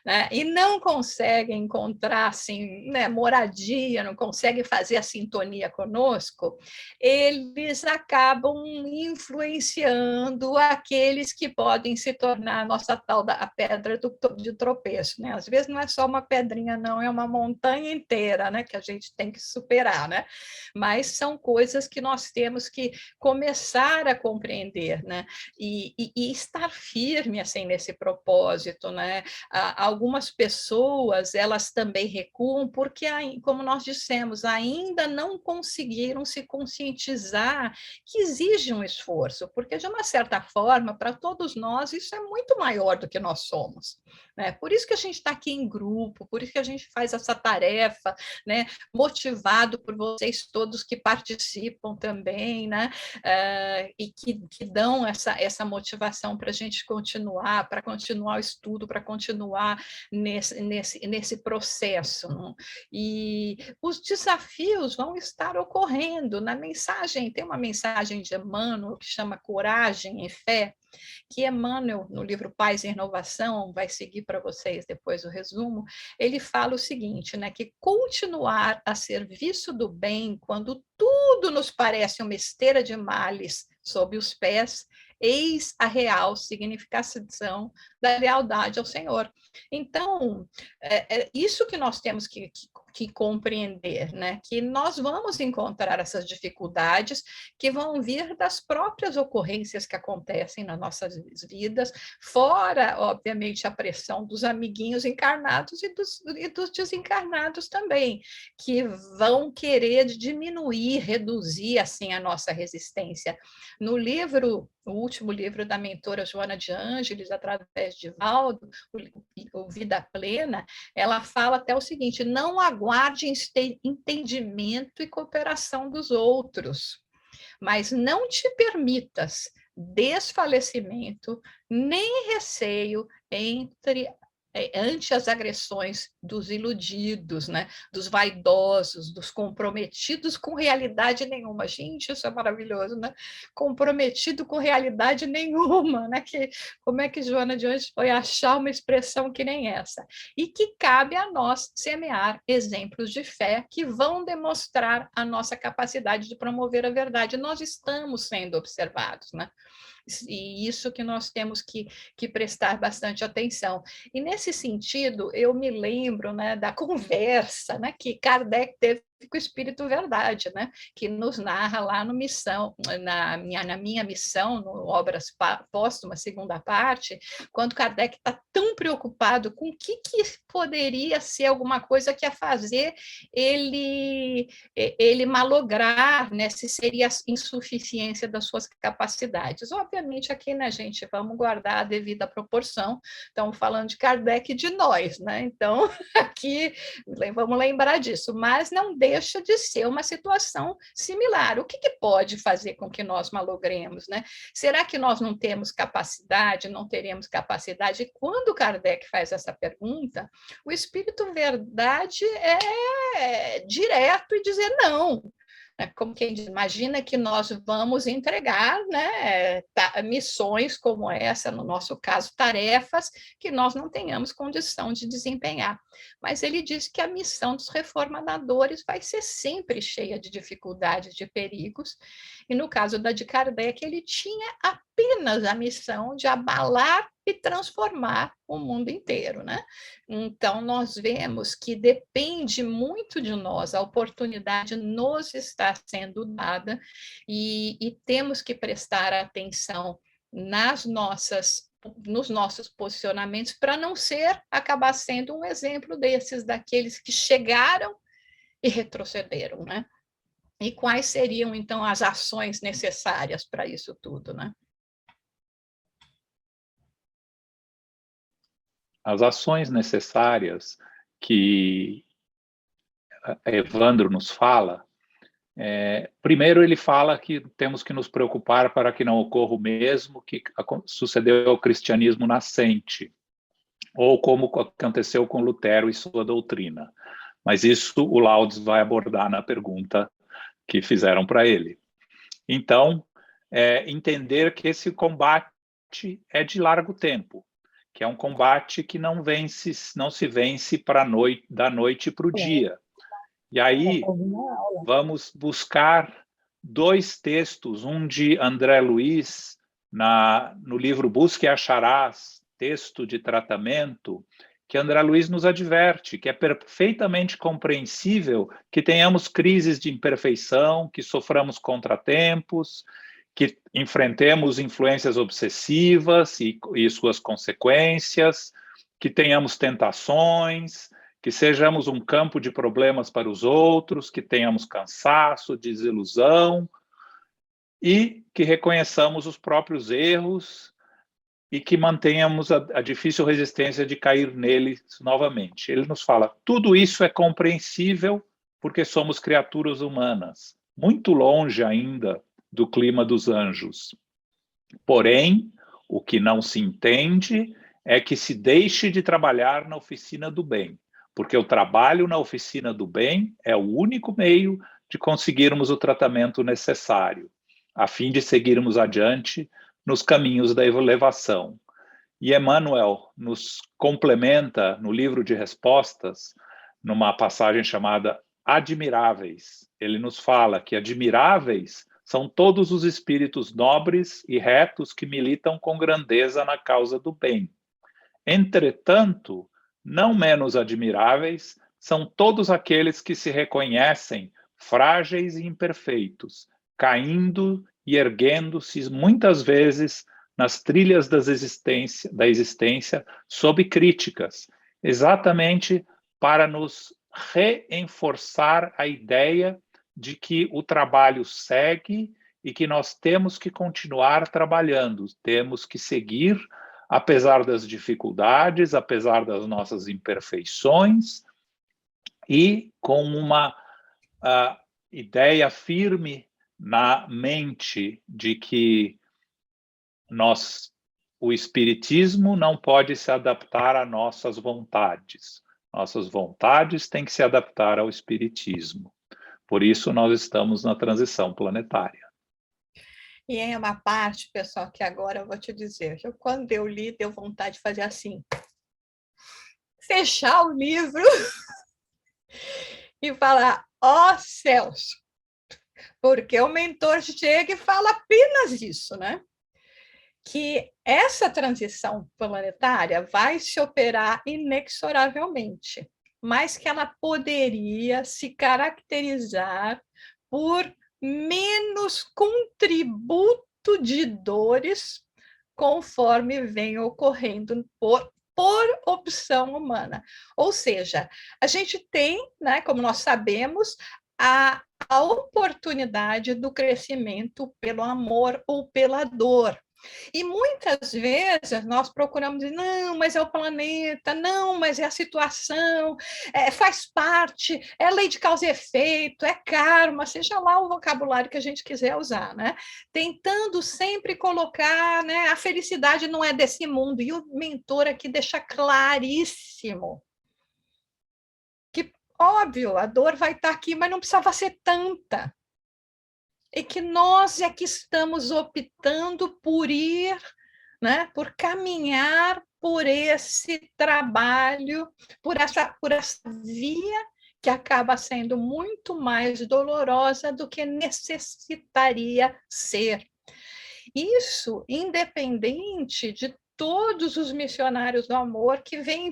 né, e não conseguem encontrar assim, né, moradia, não conseguem fazer a sintonia conosco, eles acabam influenciando aqueles que podem se tornar a nossa tal da pedra de tropeço, né? Às vezes não é só uma pedrinha, não, é uma montanha inteira, né, que a gente tem que superar, né? Mas são coisas que nós temos que começar a compreender, né? E estar firme assim nesse propósito, né? Algumas pessoas, elas também recuam porque, como nós dissemos, ainda não conseguiram se conscientizar que exige um esforço, porque, de uma certa forma, para todos nós, isso é muito maior do que nós somos, né? Por isso que a gente está aqui em grupo, por isso que a gente faz essa tarefa, né? Motivado por vocês todos que participam também, né? E que dão essa motivação para a gente continuar, para continuar o estudo, para continuar nesse processo. Não? E os desafios vão estar ocorrendo. Na mensagem, tem uma mensagem de Emmanuel que chama Coragem e Fé, que Emmanuel, no livro Paz e Renovação, vai seguir para vocês depois o resumo, ele fala o seguinte, né, que continuar a serviço do bem quando tudo nos parece uma esteira de males sob os pés, eis a real significação da lealdade ao Senhor. Então, é isso que nós temos que compreender, né? Que nós vamos encontrar essas dificuldades que vão vir das próprias ocorrências que acontecem nas nossas vidas, fora, obviamente, a pressão dos amiguinhos encarnados e dos desencarnados também, que vão querer diminuir, reduzir, assim, a nossa resistência. No livro, o último livro da mentora Joana de Ângeles, através de Valdo, o Vida Plena, ela fala até o seguinte: não aguarde entendimento e cooperação dos outros, mas não te permitas desfalecimento nem receio ante as agressões dos iludidos, né? Dos vaidosos, dos comprometidos com realidade nenhuma. Gente, isso é maravilhoso, né? Comprometido com realidade nenhuma, né? Como é que Joana de Ângeles foi achar uma expressão que nem essa? E que cabe a nós semear exemplos de fé que vão demonstrar a nossa capacidade de promover a verdade. Nós estamos sendo observados, né? E isso que nós temos que prestar bastante atenção. E, nesse sentido, eu me lembro, né, da conversa, né, que Kardec teve o Espírito Verdade, né? Que nos narra lá no Missão, na minha missão, no Obras Póstumas, segunda parte, quando Kardec está tão preocupado com o que poderia ser alguma coisa que ia fazer ele malograr, né? Se seria insuficiência das suas capacidades. Obviamente, aqui, né, gente, vamos guardar a devida proporção. Estamos falando de Kardec e de nós, né? Então, aqui, vamos lembrar disso. Mas não deixa de ser uma situação similar. O que pode fazer com que nós malogremos, né? Será que nós não temos capacidade, não teremos capacidade? E quando Kardec faz essa pergunta, o Espírito Verdade é direto e dizer não. Como quem diz, imagina que nós vamos entregar, né, missões como essa, no nosso caso, tarefas que nós não tenhamos condição de desempenhar. Mas ele diz que a missão dos reformadores vai ser sempre cheia de dificuldades, de perigos, e no caso da de Kardec, ele tinha apenas a missão de abalar e transformar o mundo inteiro, né? Então, nós vemos que depende muito de nós, a oportunidade nos está sendo dada e temos que prestar atenção nos nossos posicionamentos para não acabar sendo um exemplo daqueles que chegaram e retrocederam, né? E quais seriam, então, as ações necessárias para isso tudo, né? As ações necessárias que Evandro nos fala, primeiro ele fala que temos que nos preocupar para que não ocorra o mesmo que sucedeu ao cristianismo nascente, ou como aconteceu com Lutero e sua doutrina. Mas isso o Laudes vai abordar na pergunta que fizeram para ele. Então, entender que esse combate é de largo tempo, que é um combate que não se vence da noite para o dia. E aí, vamos buscar 2 textos, um de André Luiz, no livro Busque e Acharás, texto de tratamento, que André Luiz nos adverte, que é perfeitamente compreensível que tenhamos crises de imperfeição, que soframos contratempos, que enfrentemos influências obsessivas e suas consequências, que tenhamos tentações, que sejamos um campo de problemas para os outros, que tenhamos cansaço, desilusão, e que reconheçamos os próprios erros e que mantenhamos a difícil resistência de cair neles novamente. Ele nos fala, tudo isso é compreensível porque somos criaturas humanas, muito longe ainda do clima dos anjos. Porém, o que não se entende é que se deixe de trabalhar na oficina do bem, porque o trabalho na oficina do bem é o único meio de conseguirmos o tratamento necessário, a fim de seguirmos adiante nos caminhos da elevação. E Emmanuel nos complementa no livro de respostas, numa passagem chamada Admiráveis. Ele nos fala que admiráveis são todos os espíritos nobres e retos que militam com grandeza na causa do bem. Entretanto, não menos admiráveis são todos aqueles que se reconhecem frágeis e imperfeitos, caindo e erguendo-se muitas vezes nas trilhas da existência sob críticas, exatamente para nos reforçar a ideia de que o trabalho segue e que nós temos que continuar trabalhando, temos que seguir, apesar das dificuldades, apesar das nossas imperfeições, e com uma ideia firme na mente de que o espiritismo não pode se adaptar a nossas vontades. Nossas vontades têm que se adaptar ao espiritismo. Por isso, nós estamos na transição planetária. E é uma parte, pessoal, que agora eu vou te dizer. Quando eu li, deu vontade de fazer assim. Fechar o livro e falar, ó céus! Porque o mentor chega e fala apenas isso, né? Que essa transição planetária vai se operar inexoravelmente. mas que ela poderia se caracterizar por menos contributo de dores conforme vem ocorrendo por opção humana. Ou seja, a gente tem, né, como nós sabemos, a oportunidade do crescimento pelo amor ou pela dor. E muitas vezes nós procuramos dizer, não, mas é o planeta, não, mas é a situação, faz parte, é lei de causa e efeito, é karma, seja lá o vocabulário que a gente quiser usar, né? Tentando sempre colocar, né, a felicidade não é desse mundo. E o mentor aqui deixa claríssimo que, óbvio, a dor vai estar aqui, mas não precisava ser tanta. E que nós é que estamos optando por ir, né, por caminhar por esse trabalho, por essa via que acaba sendo muito mais dolorosa do que necessitaria ser. Isso independente de todos os missionários do amor que vêm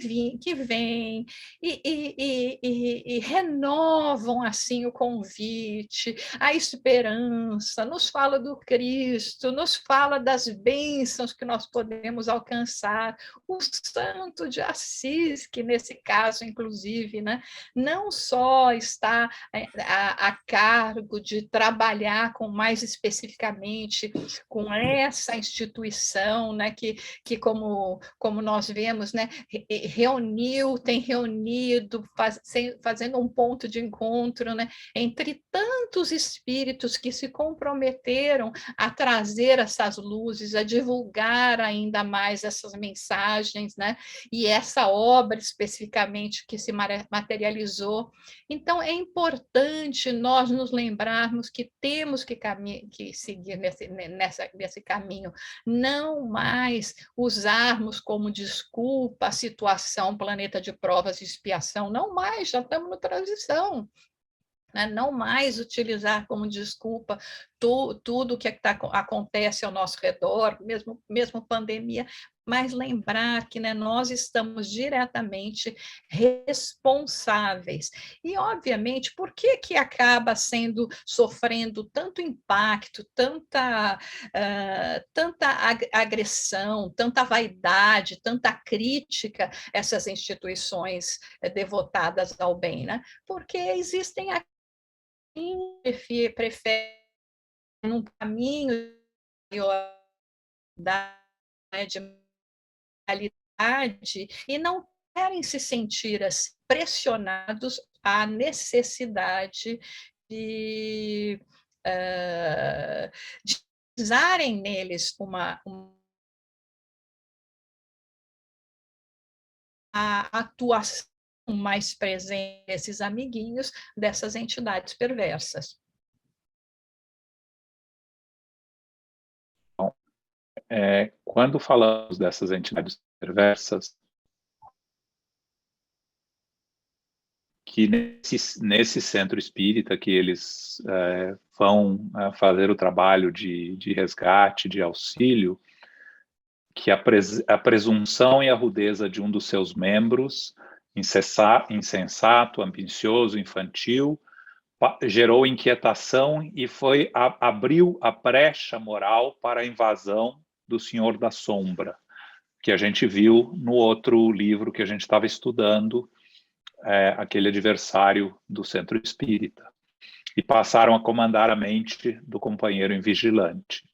e renovam assim o convite, a esperança, nos fala do Cristo, nos fala das bênçãos que nós podemos alcançar, o Santo de Assis, que nesse caso, inclusive, né, não só está a cargo de trabalhar com mais especificamente com essa instituição, né, que como nós vemos, né, tem reunido, fazendo um ponto de encontro, né, entre tantos espíritos que se comprometeram a trazer essas luzes, a divulgar ainda mais essas mensagens, né, e essa obra especificamente que se materializou. Então, é importante nós nos lembrarmos que temos que seguir nesse caminho, não mais usarmos como desculpa a situação planeta de provas e expiação, não mais, já estamos na transição. Né? Não mais utilizar como desculpa tudo que acontece ao nosso redor, mesmo pandemia, mas lembrar que, né, nós estamos diretamente responsáveis. E, obviamente, por que acaba sofrendo tanto impacto, tanta agressão, tanta vaidade, tanta crítica essas instituições devotadas ao bem? Né? Porque existem prefere um caminho de realidade e não querem se sentir assim, pressionados à necessidade de usarem neles a atuação mais presente desses amiguinhos dessas entidades perversas. Quando falamos dessas entidades perversas, que nesse centro espírita que eles vão fazer o trabalho de resgate, de auxílio, que a presunção e a rudeza de um dos seus membros, insensato, ambicioso, infantil, gerou inquietação e abriu a brecha moral para a invasão do Senhor da Sombra, que a gente viu no outro livro que a gente estava estudando, aquele adversário do Centro Espírita, e passaram a comandar a mente do companheiro invigilante.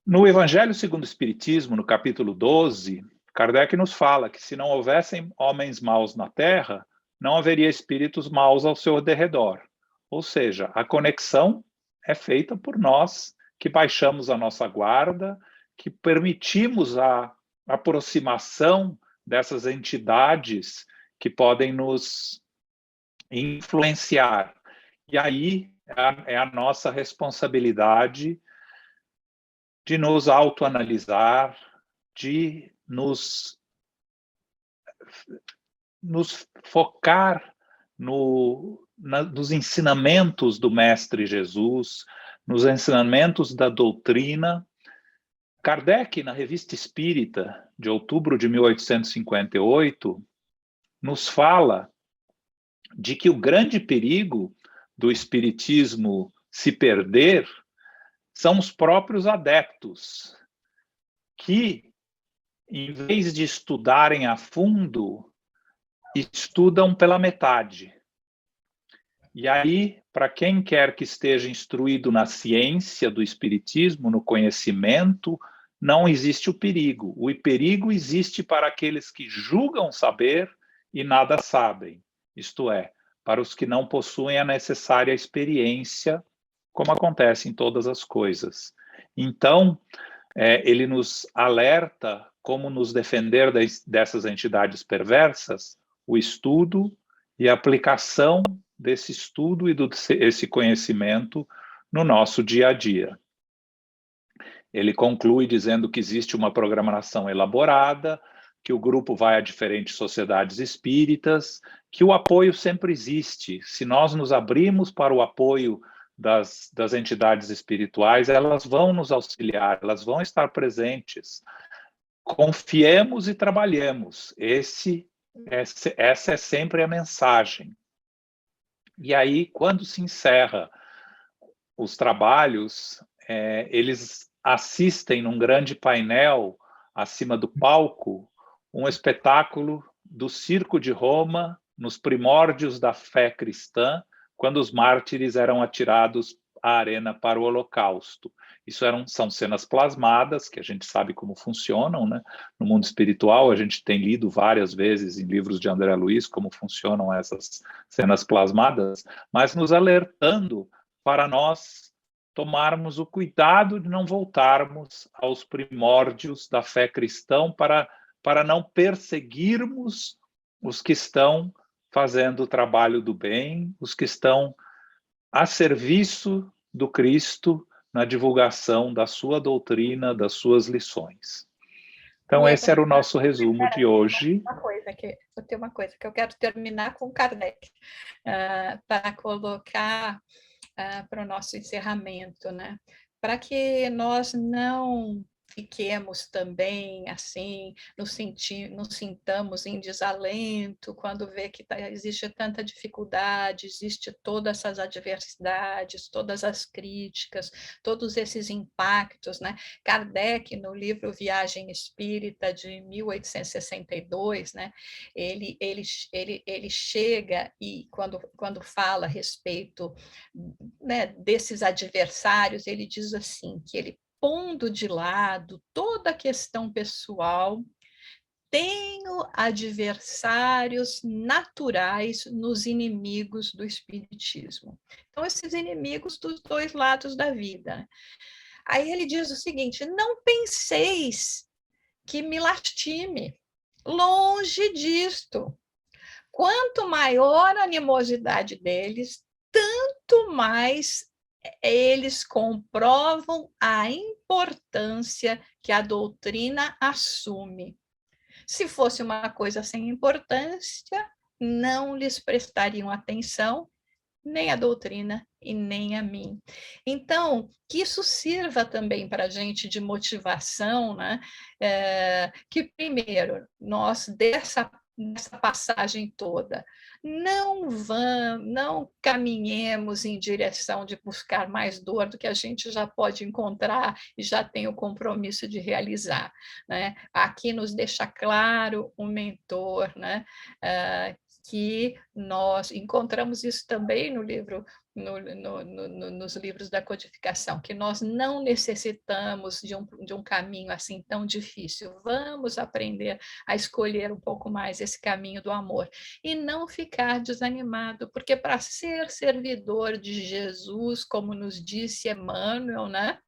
No Evangelho segundo o Espiritismo, no capítulo 12, Kardec nos fala que se não houvessem homens maus na Terra, não haveria espíritos maus ao seu derredor. Ou seja, a conexão é feita por nós, que baixamos a nossa guarda, que permitimos a aproximação dessas entidades que podem nos influenciar. E aí é a nossa responsabilidade de nos autoanalisar, de nos focar nos ensinamentos do Mestre Jesus, nos ensinamentos da doutrina. Kardec, na Revista Espírita, de outubro de 1858, nos fala de que o grande perigo do espiritismo se perder são os próprios adeptos, que, em vez de estudarem a fundo, estudam pela metade. E aí, para quem quer que esteja instruído na ciência do espiritismo, no conhecimento, não existe o perigo. O perigo existe para aqueles que julgam saber e nada sabem. Isto é, para os que não possuem a necessária experiência, como acontece em todas as coisas. Então, ele nos alerta como nos defender dessas entidades perversas, o estudo e a aplicação desse estudo e desse conhecimento no nosso dia a dia. Ele conclui dizendo que existe uma programação elaborada, que o grupo vai a diferentes sociedades espíritas, que o apoio sempre existe. Se nós nos abrimos para o apoio das entidades espirituais, elas vão nos auxiliar, elas vão estar presentes. Confiemos e trabalhemos. Essa é sempre a mensagem. E aí, quando se encerra os trabalhos, eles assistem num grande painel, acima do palco, um espetáculo do Circo de Roma, nos primórdios da fé cristã, quando os mártires eram atirados à arena para o Holocausto. Isso são cenas plasmadas, que a gente sabe como funcionam, né? No mundo espiritual, a gente tem lido várias vezes em livros de André Luiz como funcionam essas cenas plasmadas, mas nos alertando para nós tomarmos o cuidado de não voltarmos aos primórdios da fé cristã para não perseguirmos os que estão fazendo o trabalho do bem, os que estão a serviço do Cristo na divulgação da sua doutrina, das suas lições. Então, esse era o nosso resumo de hoje. Vou ter uma coisa que eu quero terminar com Kardec, para colocar para o nosso encerramento, né? Para que nós não fiquemos também assim, nos sintamos em desalento quando vê que existe tanta dificuldade, existe todas essas adversidades, todas as críticas, todos esses impactos, né? Kardec, no livro Viagem Espírita, de 1862, né? Ele chega e, quando fala a respeito, né, desses adversários, ele diz assim, que ele, pondo de lado toda a questão pessoal, tenho adversários naturais nos inimigos do espiritismo. Então, esses inimigos dos dois lados da vida. Aí ele diz o seguinte: não penseis que me lastime, longe disto. Quanto maior a animosidade deles, tanto mais eles comprovam a importância que a doutrina assume. Se fosse uma coisa sem importância, não lhes prestariam atenção, nem a doutrina e nem a mim. Então, que isso sirva também para a gente de motivação, né? Que, primeiro, nós, nessa passagem toda, não caminhemos em direção de buscar mais dor do que a gente já pode encontrar e já tem o compromisso de realizar, né? Aqui nos deixa claro o mentor, né? Que nós encontramos isso também no livro, nos livros da codificação, que nós não necessitamos de um caminho assim tão difícil. Vamos aprender a escolher um pouco mais esse caminho do amor e não ficar desanimado, porque para ser servidor de Jesus, como nos disse Emmanuel, né?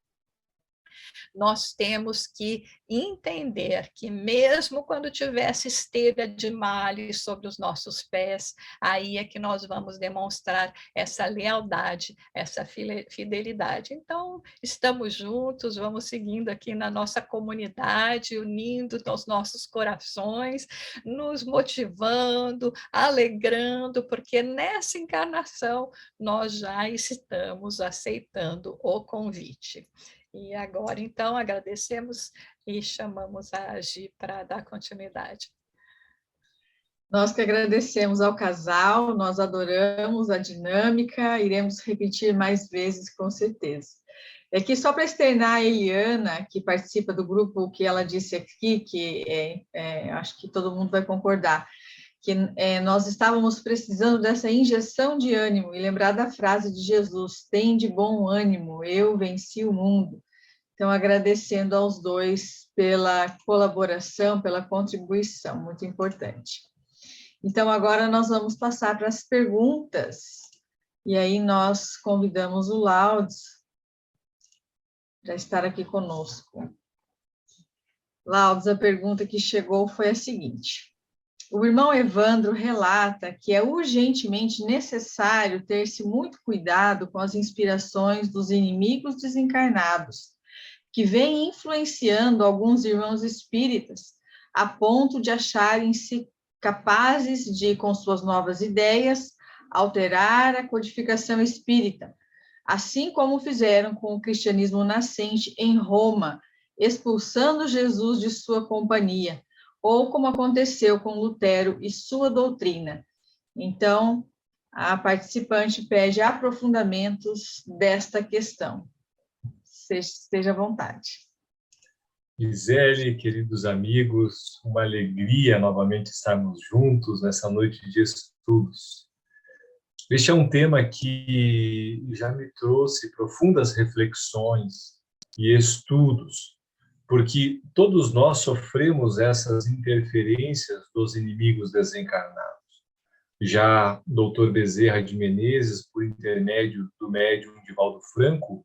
Nós temos que entender que mesmo quando tivesse esteira de males sobre os nossos pés, aí é que nós vamos demonstrar essa lealdade, essa fidelidade. Então, estamos juntos, vamos seguindo aqui na nossa comunidade, unindo os nossos corações, nos motivando, alegrando, porque nessa encarnação nós já estamos aceitando o convite. E agora, então, agradecemos e chamamos a Agi para dar continuidade. Nós que agradecemos ao casal, nós adoramos a dinâmica, iremos repetir mais vezes, com certeza. É que só para externar a Eliana, que participa do grupo, o que ela disse aqui, que acho que todo mundo vai concordar, que nós estávamos precisando dessa injeção de ânimo e lembrar da frase de Jesus: tem de bom ânimo, eu venci o mundo. Então, agradecendo aos dois pela colaboração, pela contribuição, muito importante. Então, agora nós vamos passar para as perguntas, e aí nós convidamos o Laudes para estar aqui conosco. Laudes, a pergunta que chegou foi a seguinte: o irmão Evandro relata que é urgentemente necessário ter-se muito cuidado com as inspirações dos inimigos desencarnados, que vêm influenciando alguns irmãos espíritas, a ponto de acharem-se capazes de, com suas novas ideias, alterar a codificação espírita, assim como fizeram com o cristianismo nascente em Roma, expulsando Jesus de sua companhia, ou como aconteceu com Lutero e sua doutrina. Então, a participante pede aprofundamentos desta questão. Esteja à vontade. Gisele, queridos amigos, uma alegria novamente estarmos juntos nessa noite de estudos. Este é um tema que já me trouxe profundas reflexões e estudos, porque todos nós sofremos essas interferências dos inimigos desencarnados. Já Dr. Bezerra de Menezes, por intermédio do médium Divaldo Franco,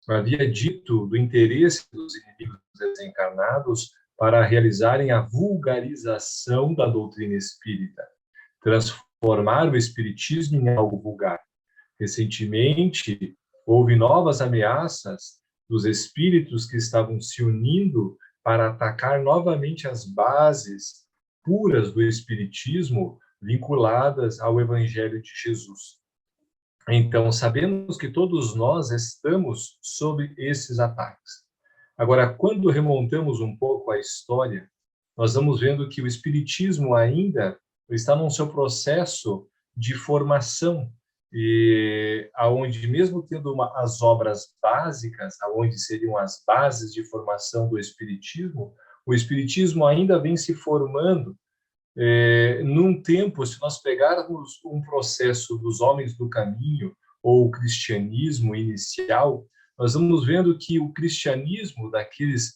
havia dito do interesse dos inimigos desencarnados para realizarem a vulgarização da doutrina espírita, transformar o espiritismo em algo vulgar. Recentemente, houve novas ameaças dos espíritos que estavam se unindo para atacar novamente as bases puras do espiritismo vinculadas ao Evangelho de Jesus. Então, sabemos que todos nós estamos sob esses ataques. Agora, quando remontamos um pouco a história, nós vamos vendo que o espiritismo ainda está no seu processo de formação, e aonde mesmo tendo as obras básicas, aonde seriam as bases de formação do espiritismo, o espiritismo ainda vem se formando num tempo. Se nós pegarmos um processo dos homens do caminho ou o cristianismo inicial, nós vamos vendo que o cristianismo daqueles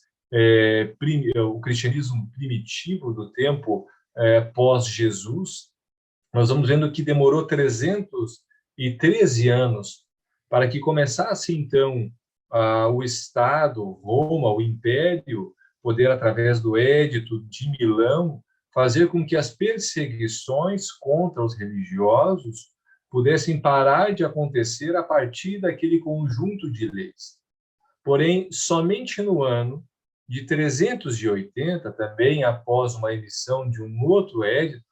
o cristianismo primitivo do tempo pós-Jesus, nós vamos vendo que demorou 313 anos para que começasse, então, o Estado, Roma, o Império, poder, através do Édito de Milão, fazer com que as perseguições contra os religiosos pudessem parar de acontecer a partir daquele conjunto de leis. Porém, somente no ano de 380, também após uma emissão de um outro édito,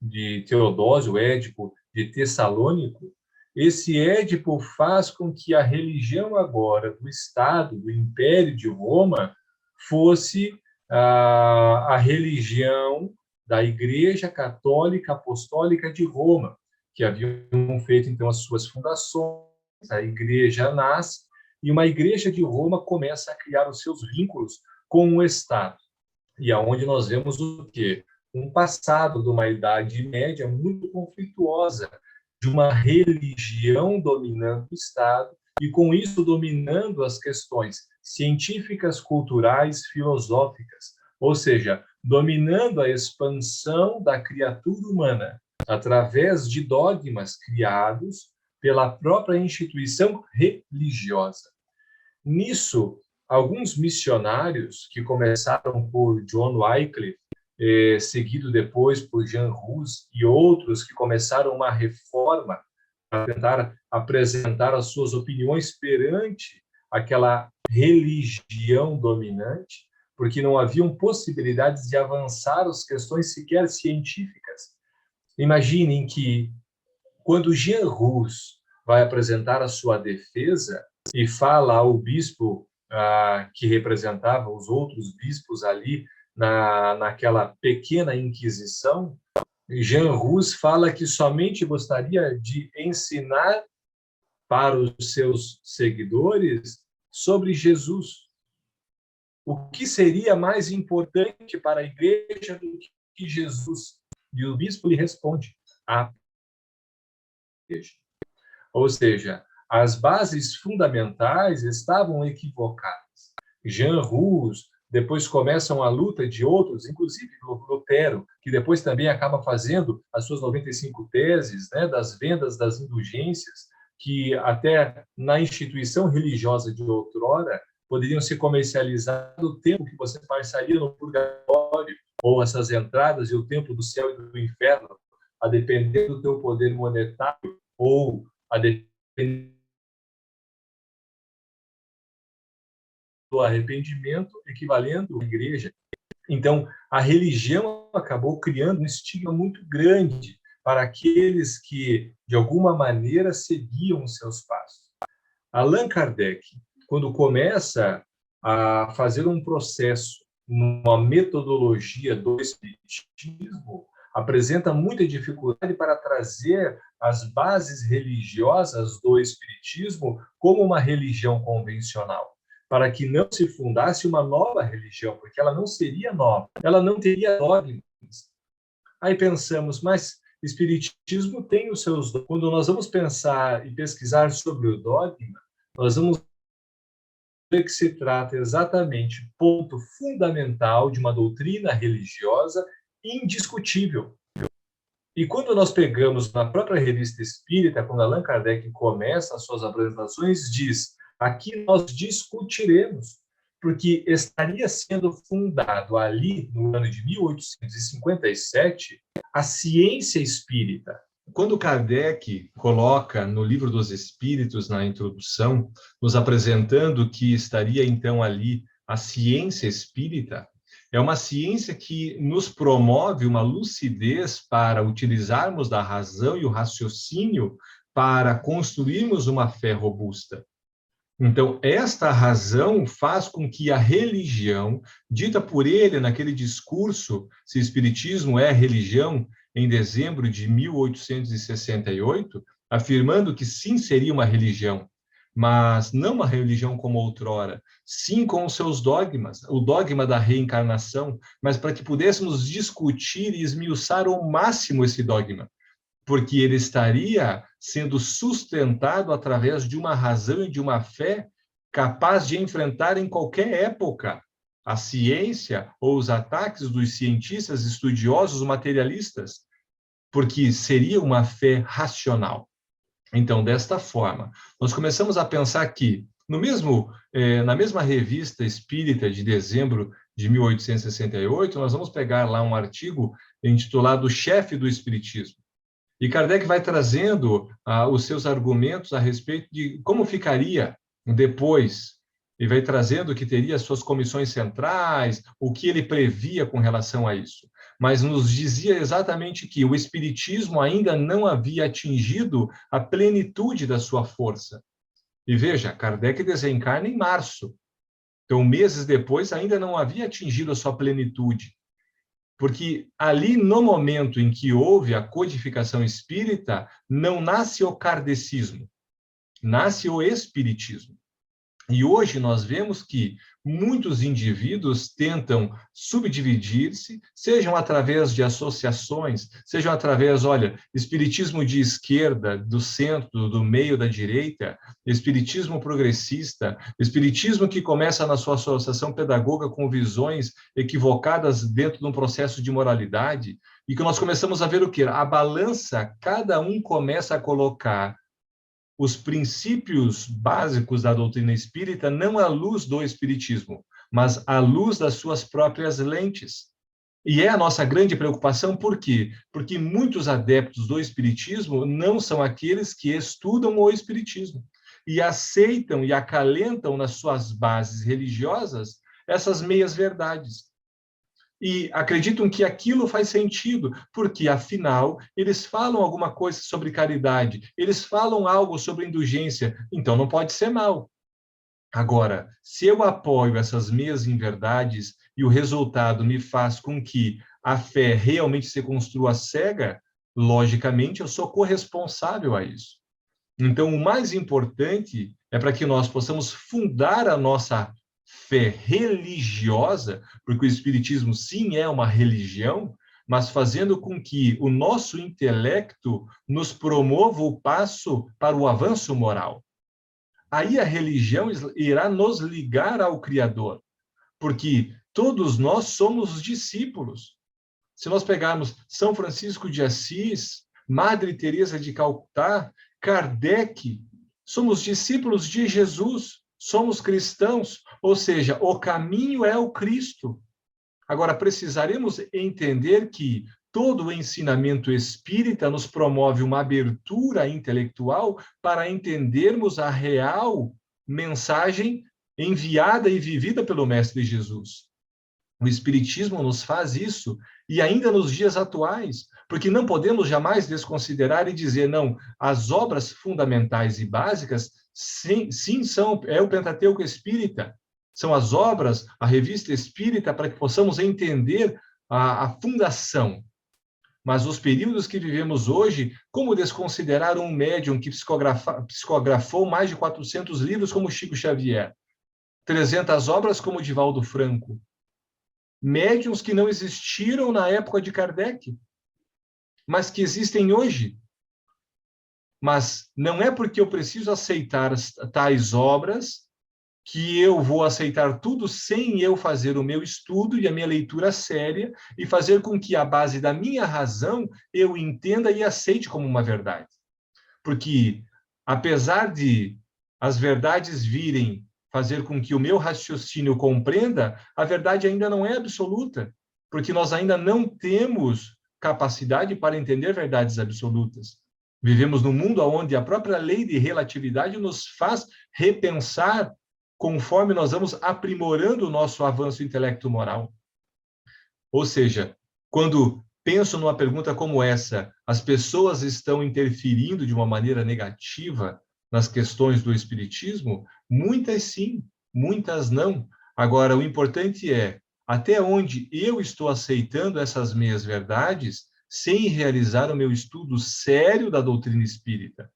de Teodósio, o Édipo de Tessalônico, esse édipo faz com que a religião agora do Estado, do Império de Roma, fosse a religião da Igreja Católica Apostólica de Roma, que haviam feito, então, as suas fundações. A igreja nasce e uma igreja de Roma começa a criar os seus vínculos com o Estado. E aonde nós vemos o quê? Um passado de uma Idade Média muito conflituosa, de uma religião dominando o Estado e, com isso, dominando as questões científicas, culturais, filosóficas, ou seja, dominando a expansão da criatura humana através de dogmas criados pela própria instituição religiosa. Nisso, alguns missionários que começaram por John Wycliffe, seguido depois por Jean Hus, e outros que começaram uma reforma para tentar apresentar as suas opiniões perante aquela religião dominante, porque não haviam possibilidades de avançar as questões sequer científicas. Imaginem que, quando Jean Hus vai apresentar a sua defesa e fala ao bispo que representava os outros bispos ali naquela pequena Inquisição, Jean Rus fala que somente gostaria de ensinar para os seus seguidores sobre Jesus. O que seria mais importante para a igreja do que Jesus? E o bispo lhe responde: a igreja. Ou seja, as bases fundamentais estavam equivocadas. Jean Rus, depois começam a luta de outros, inclusive Lutero, que depois também acaba fazendo as suas 95 teses, né, das vendas das indulgências, que até na instituição religiosa de outrora poderiam ser comercializados o tempo que você passaria no purgatório, ou essas entradas e o tempo do céu e do inferno, a depender do teu poder monetário, ou a depender do arrependimento, equivalendo à igreja. Então, a religião acabou criando um estigma muito grande para aqueles que, de alguma maneira, seguiam os seus passos. Allan Kardec, quando começa a fazer um processo numa metodologia do espiritismo, apresenta muita dificuldade para trazer as bases religiosas do espiritismo como uma religião convencional, para que não se fundasse uma nova religião, porque ela não seria nova, ela não teria dogmas. Aí pensamos, mas espiritismo tem os seus dogmas. Quando nós vamos pensar e pesquisar sobre o dogma, nós vamos ver que se trata exatamente ponto fundamental de uma doutrina religiosa indiscutível. E quando nós pegamos na própria Revista Espírita, quando Allan Kardec começa as suas apresentações, diz: aqui nós discutiremos, porque estaria sendo fundado ali, no ano de 1857, a ciência espírita. Quando Kardec coloca no Livro dos Espíritos, na introdução, nos apresentando que estaria então ali a ciência espírita, é uma ciência que nos promove uma lucidez para utilizarmos da razão e o raciocínio para construirmos uma fé robusta. Então, esta razão faz com que a religião, dita por ele naquele discurso, se o Espiritismo é religião, em dezembro de 1868, afirmando que sim, seria uma religião, mas não uma religião como outrora, sim com os seus dogmas, o dogma da reencarnação, mas para que pudéssemos discutir e esmiuçar ao máximo esse dogma, porque ele estaria sendo sustentado através de uma razão e de uma fé capaz de enfrentar em qualquer época a ciência ou os ataques dos cientistas, estudiosos, materialistas, porque seria uma fé racional. Então, desta forma, nós começamos a pensar que, na mesma Revista Espírita de dezembro de 1868, nós vamos pegar lá um artigo intitulado O Chefe do Espiritismo. E Kardec vai trazendo os seus argumentos a respeito de como ficaria depois. E vai trazendo que teria suas comissões centrais, o que ele previa com relação a isso. Mas nos dizia exatamente que o Espiritismo ainda não havia atingido a plenitude da sua força. E veja, Kardec desencarna em março. Então, meses depois, ainda não havia atingido a sua plenitude. Porque ali, no momento em que houve a codificação espírita, não nasce o kardecismo, nasce o espiritismo. E hoje nós vemos que muitos indivíduos tentam subdividir-se, sejam através de associações, sejam através, espiritismo de esquerda, do centro, do meio, da direita, espiritismo progressista, espiritismo que começa na sua associação pedagoga com visões equivocadas dentro de um processo de moralidade, e que nós começamos a ver o quê? A balança, cada um começa a colocar os princípios básicos da doutrina espírita não à luz do espiritismo, mas à luz das suas próprias lentes. E é a nossa grande preocupação, por quê? Porque muitos adeptos do espiritismo não são aqueles que estudam o espiritismo e aceitam e acalentam nas suas bases religiosas essas meias-verdades. E acreditam que aquilo faz sentido, porque, afinal, eles falam alguma coisa sobre caridade, eles falam algo sobre indulgência, então não pode ser mal. Agora, se eu apoio essas meias inverdades e o resultado me faz com que a fé realmente se construa cega, logicamente eu sou corresponsável a isso. Então, o mais importante é para que nós possamos fundar a nossa fé religiosa, porque o Espiritismo, sim, é uma religião, mas fazendo com que o nosso intelecto nos promova o passo para o avanço moral. Aí a religião irá nos ligar ao Criador, porque todos nós somos discípulos. Se nós pegarmos São Francisco de Assis, Madre Teresa de Calcutá, Kardec, somos discípulos de Jesus, somos cristãos, ou seja, o caminho é o Cristo. Agora, precisaremos entender que todo o ensinamento espírita nos promove uma abertura intelectual para entendermos a real mensagem enviada e vivida pelo Mestre Jesus. O Espiritismo nos faz isso, e ainda nos dias atuais, porque não podemos jamais desconsiderar e dizer, não, as obras fundamentais e básicas, sim é o Pentateuco Espírita, são as obras, a revista espírita, para que possamos entender a fundação. Mas os períodos que vivemos hoje, como desconsiderar um médium que psicografou mais de 400 livros como Chico Xavier, 300 obras como Divaldo Franco, médiuns que não existiram na época de Kardec, mas que existem hoje. Mas não é porque eu preciso aceitar tais obras que eu vou aceitar tudo sem eu fazer o meu estudo e a minha leitura séria e fazer com que a base da minha razão eu entenda e aceite como uma verdade. Porque, apesar de as verdades virem fazer com que o meu raciocínio compreenda, a verdade ainda não é absoluta, porque nós ainda não temos capacidade para entender verdades absolutas. Vivemos num mundo onde a própria lei de relatividade nos faz repensar conforme nós vamos aprimorando o nosso avanço intelecto-moral. Ou seja, quando penso numa pergunta como essa, as pessoas estão interferindo de uma maneira negativa nas questões do espiritismo? Muitas sim, muitas não. Agora, o importante é até onde eu estou aceitando essas meias verdades sem realizar o meu estudo sério da doutrina espírita.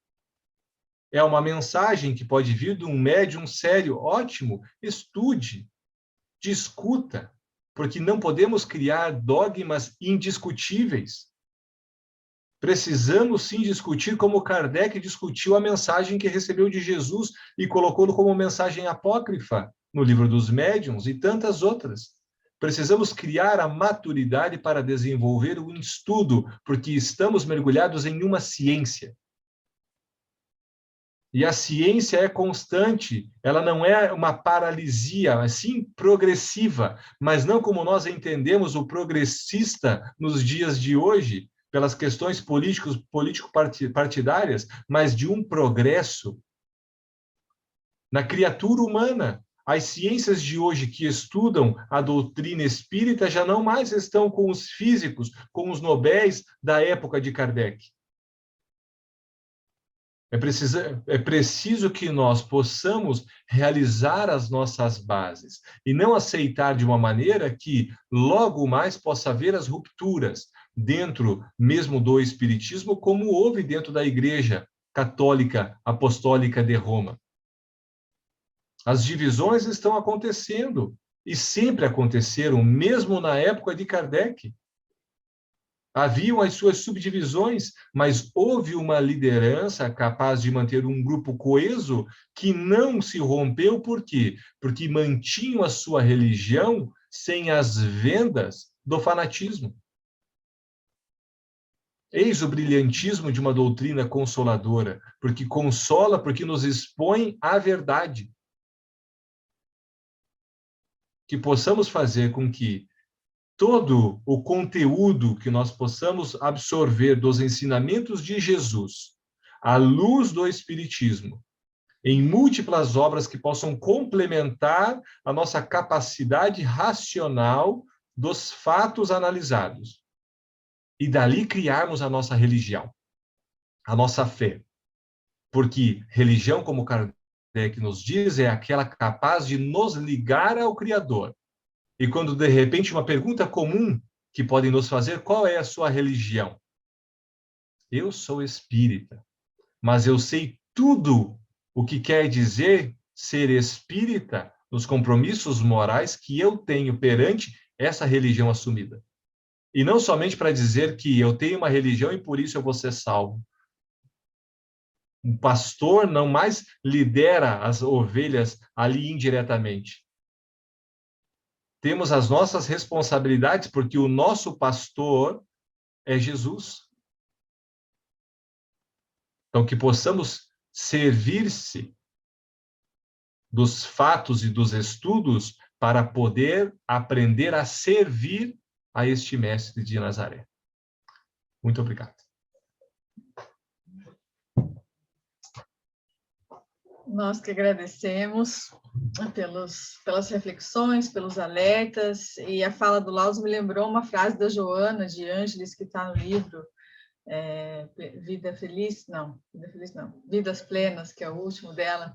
É uma mensagem que pode vir de um médium sério, ótimo, estude, discuta, porque não podemos criar dogmas indiscutíveis. Precisamos sim discutir como Kardec discutiu a mensagem que recebeu de Jesus e colocou-no como mensagem apócrifa no Livro dos Médiuns e tantas outras. Precisamos criar a maturidade para desenvolver o estudo, porque estamos mergulhados em uma ciência. E a ciência é constante, ela não é uma paralisia, mas sim progressiva, mas não como nós entendemos o progressista nos dias de hoje, pelas questões político-partidárias, mas de um progresso na criatura humana. As ciências de hoje que estudam a doutrina espírita já não mais estão com os físicos, com os nobéis da época de Kardec. É preciso que nós possamos realizar as nossas bases e não aceitar de uma maneira que logo mais possa haver as rupturas dentro mesmo do espiritismo, como houve dentro da Igreja Católica Apostólica de Roma. As divisões estão acontecendo e sempre aconteceram, mesmo na época de Kardec. Haviam as suas subdivisões, mas houve uma liderança capaz de manter um grupo coeso que não se rompeu. Por quê? Porque mantinham a sua religião sem as vendas do fanatismo. Eis o brilhantismo de uma doutrina consoladora, porque consola, porque nos expõe à verdade. Que possamos fazer com que todo o conteúdo que nós possamos absorver dos ensinamentos de Jesus, à luz do Espiritismo, em múltiplas obras que possam complementar a nossa capacidade racional dos fatos analisados. E dali criarmos a nossa religião, a nossa fé. Porque religião, como Kardec ideia que nos diz é aquela capaz de nos ligar ao Criador. E quando, de repente, uma pergunta comum que podem nos fazer, qual é a sua religião? Eu sou espírita, mas eu sei tudo o que quer dizer ser espírita nos compromissos morais que eu tenho perante essa religião assumida. E não somente para dizer que eu tenho uma religião e por isso eu vou ser salvo. Um pastor não mais lidera as ovelhas ali indiretamente. Temos as nossas responsabilidades porque o nosso pastor é Jesus. Então, que possamos servir-se dos fatos e dos estudos para poder aprender a servir a este mestre de Nazaré. Muito obrigado. Nós que agradecemos pelas reflexões, pelos alertas, e a fala do Laus me lembrou uma frase da Joana de Ângeles, que está no livro Vidas Plenas, que é o último dela,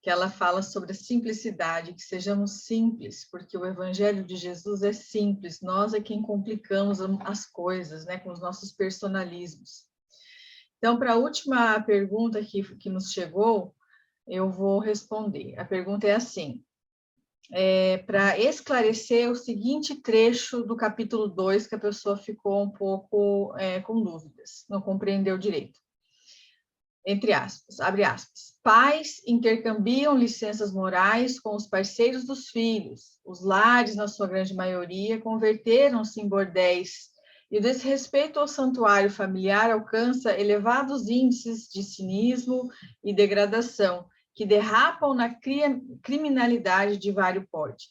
que ela fala sobre a simplicidade, que sejamos simples, porque o Evangelho de Jesus é simples, nós é quem complicamos as coisas, né, com os nossos personalismos. Então, para a última pergunta que nos chegou, eu vou responder. A pergunta é assim, para esclarecer o seguinte trecho do capítulo 2, que a pessoa ficou um pouco com dúvidas, não compreendeu direito. Entre aspas, abre aspas. Pais intercambiam licenças morais com os parceiros dos filhos. Os lares, na sua grande maioria, converteram-se em bordéis. E o desrespeito ao santuário familiar alcança elevados índices de cinismo e degradação, que derrapam na criminalidade de vário porte.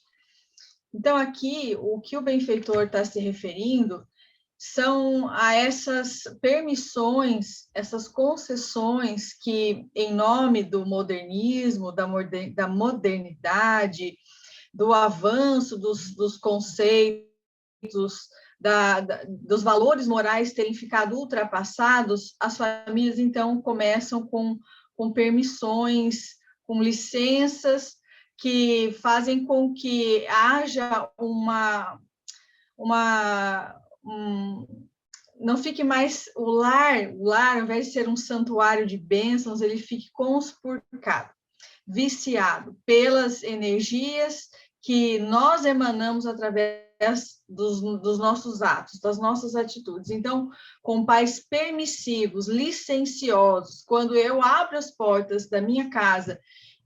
Então, aqui, o que o benfeitor está se referindo são a essas permissões, essas concessões que, em nome do modernismo, da modernidade, do avanço dos conceitos, dos valores morais terem ficado ultrapassados, as famílias, então, começam com permissões, com licenças, que fazem com que haja não fique mais o lar, ao invés de ser um santuário de bênçãos, ele fique conspurcado, viciado pelas energias que nós emanamos através dos nossos atos, das nossas atitudes. Então, com pais permissivos, licenciosos, quando eu abro as portas da minha casa,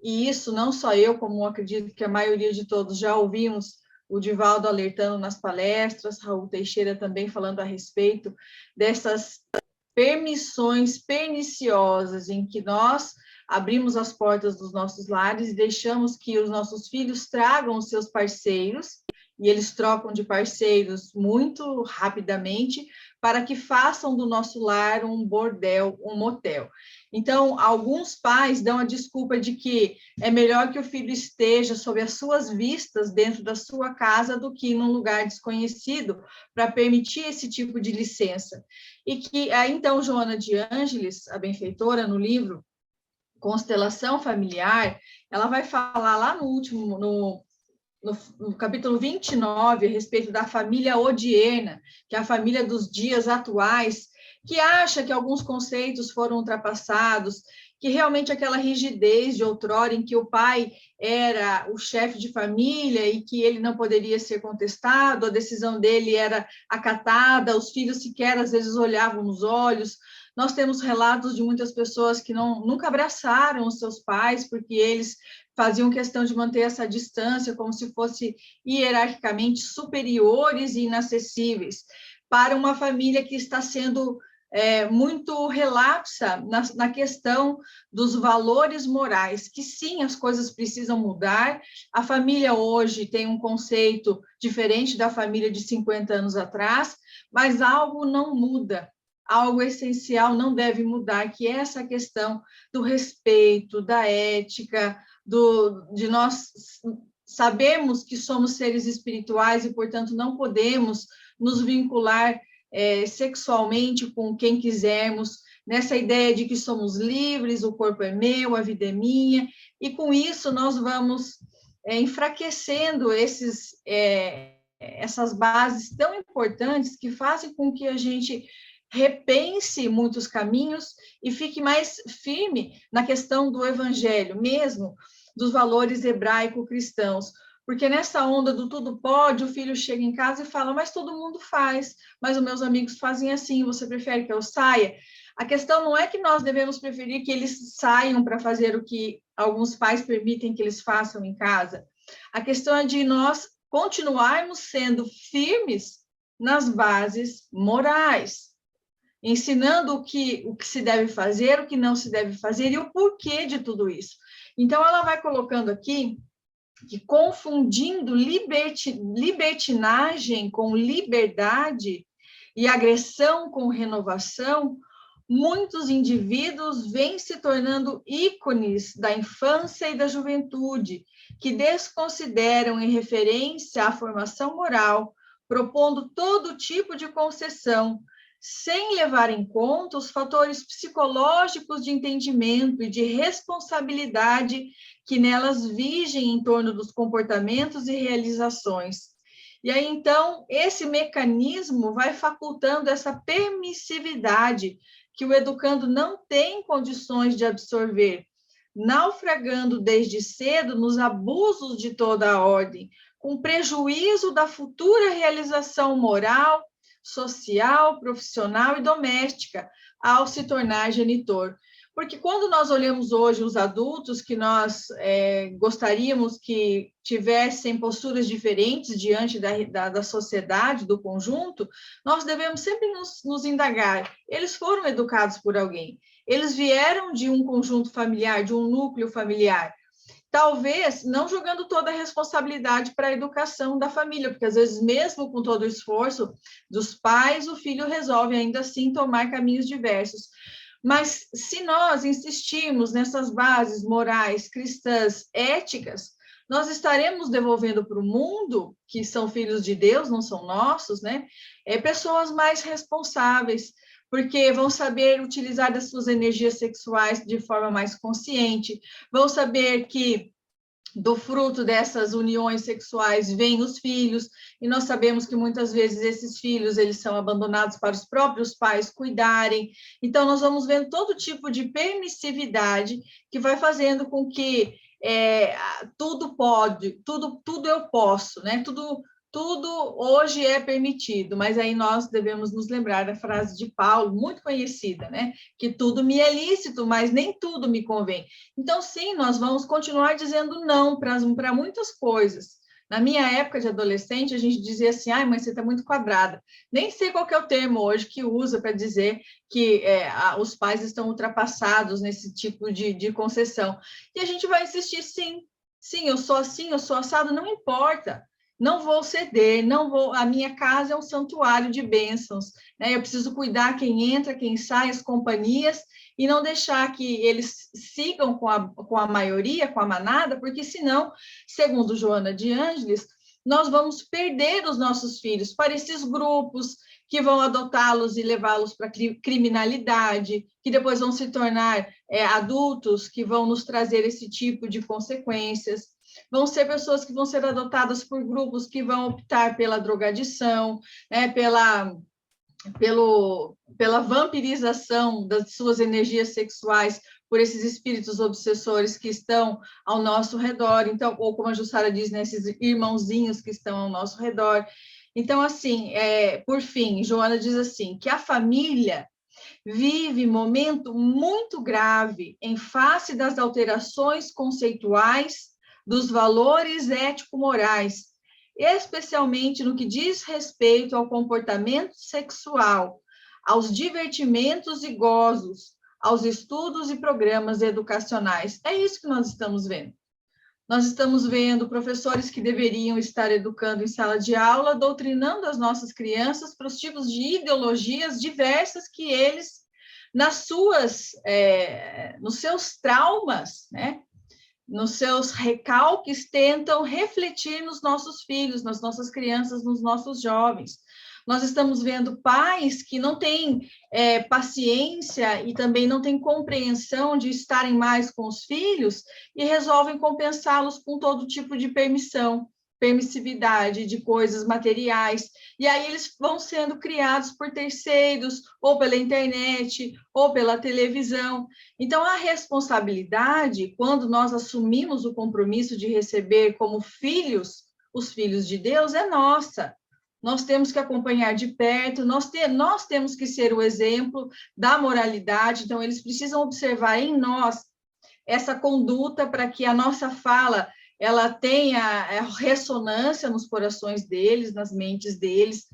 e isso não só eu, como acredito que a maioria de todos já ouvimos o Divaldo alertando nas palestras, Raul Teixeira também falando a respeito dessas permissões perniciosas em que nós abrimos as portas dos nossos lares e deixamos que os nossos filhos tragam os seus parceiros, e eles trocam de parceiros muito rapidamente, para que façam do nosso lar um bordel, um motel. Então, alguns pais dão a desculpa de que é melhor que o filho esteja sob as suas vistas dentro da sua casa do que num lugar desconhecido, para permitir esse tipo de licença. E que, então, Joana de Ângeles, a benfeitora, no livro Constelação Familiar, ela vai falar lá no último, no capítulo 29, a respeito da família odierna, que é a família dos dias atuais, que acha que alguns conceitos foram ultrapassados, que realmente aquela rigidez de outrora, em que o pai era o chefe de família e que ele não poderia ser contestado, a decisão dele era acatada, os filhos sequer às vezes olhavam nos olhos. Nós temos relatos de muitas pessoas que nunca abraçaram os seus pais, porque eles faziam questão de manter essa distância, como se fossem hierarquicamente superiores e inacessíveis, para uma família que está sendo muito relapsa na questão dos valores morais, que sim, as coisas precisam mudar. A família hoje tem um conceito diferente da família de 50 anos atrás, mas algo não muda. Algo essencial não deve mudar, que é essa questão do respeito, da ética, de nós sabemos que somos seres espirituais e, portanto, não podemos nos vincular sexualmente com quem quisermos, nessa ideia de que somos livres, o corpo é meu, a vida é minha, e com isso nós vamos enfraquecendo essas bases tão importantes que fazem com que a gente repense muitos caminhos e fique mais firme na questão do evangelho mesmo, dos valores hebraico-cristãos. Porque nessa onda do tudo pode, o filho chega em casa e fala, mas todo mundo faz, mas os meus amigos fazem assim, você prefere que eu saia? A questão não é que nós devemos preferir que eles saiam para fazer o que alguns pais permitem que eles façam em casa. A questão é de nós continuarmos sendo firmes nas bases morais, ensinando o que se deve fazer, o que não se deve fazer e o porquê de tudo isso. Então, ela vai colocando aqui que, confundindo libertinagem com liberdade e agressão com renovação, muitos indivíduos vêm se tornando ícones da infância e da juventude, que desconsideram em referência à formação moral, propondo todo tipo de concessão, sem levar em conta os fatores psicológicos de entendimento e de responsabilidade que nelas vigem em torno dos comportamentos e realizações. E aí, então, esse mecanismo vai facultando essa permissividade que o educando não tem condições de absorver, naufragando desde cedo nos abusos de toda a ordem, com prejuízo da futura realização moral, social, profissional e doméstica, ao se tornar genitor. Porque quando nós olhamos hoje os adultos que nós gostaríamos que tivessem posturas diferentes diante da sociedade, do conjunto, nós devemos sempre nos indagar. Eles foram educados por alguém, eles vieram de um conjunto familiar, de um núcleo familiar. Talvez não jogando toda a responsabilidade para a educação da família, porque às vezes, mesmo com todo o esforço dos pais, o filho resolve ainda assim tomar caminhos diversos. Mas se nós insistirmos nessas bases morais, cristãs, éticas, nós estaremos devolvendo para o mundo, que são filhos de Deus, não são nossos, né? Pessoas mais responsáveis, porque vão saber utilizar das suas energias sexuais de forma mais consciente, vão saber que do fruto dessas uniões sexuais vêm os filhos, e nós sabemos que muitas vezes esses filhos eles são abandonados para os próprios pais cuidarem. Então, nós vamos vendo todo tipo de permissividade que vai fazendo com que tudo pode, tudo eu posso, né? Tudo hoje é permitido, mas aí nós devemos nos lembrar da frase de Paulo, muito conhecida, né? Que tudo me é lícito, mas nem tudo me convém. Então, sim, nós vamos continuar dizendo não para muitas coisas. Na minha época de adolescente, a gente dizia assim, ai, mãe, você está muito quadrada. Nem sei qual que é o termo hoje que usa para dizer que os pais estão ultrapassados nesse tipo de concessão. E a gente vai insistir, sim, eu sou assim, eu sou assado, não importa. Não vou ceder, a minha casa é um santuário de bênçãos, né? Eu preciso cuidar quem entra, quem sai, as companhias, e não deixar que eles sigam com a maioria, com a manada, porque senão, segundo Joana de Ângeles, nós vamos perder os nossos filhos para esses grupos que vão adotá-los e levá-los para a criminalidade, que depois vão se tornar adultos que vão nos trazer esse tipo de consequências. Vão ser pessoas que vão ser adotadas por grupos que vão optar pela drogadição, né, pela vampirização das suas energias sexuais por esses espíritos obsessores que estão ao nosso redor, então, ou como a Jussara diz, né, esses irmãozinhos que estão ao nosso redor. Então, assim, por fim, Joana diz assim, que a família vive momento muito grave em face das alterações conceituais dos valores ético-morais, especialmente no que diz respeito ao comportamento sexual, aos divertimentos e gozos, aos estudos e programas educacionais. É isso que nós estamos vendo. Nós estamos vendo professores que deveriam estar educando em sala de aula, doutrinando as nossas crianças para os tipos de ideologias diversas que eles, nos seus traumas, né? Nos seus recalques, tentam refletir nos nossos filhos, nas nossas crianças, nos nossos jovens. Nós estamos vendo pais que não têm paciência e também não têm compreensão de estarem mais com os filhos e resolvem compensá-los com todo tipo de permissividade de coisas materiais, e aí eles vão sendo criados por terceiros, ou pela internet, ou pela televisão. Então, a responsabilidade, quando nós assumimos o compromisso de receber como filhos, os filhos de Deus, é nossa. Nós temos que acompanhar de perto, nós temos que ser o exemplo da moralidade, então eles precisam observar em nós essa conduta para que a nossa fala ela tenha ressonância nos corações deles, nas mentes deles.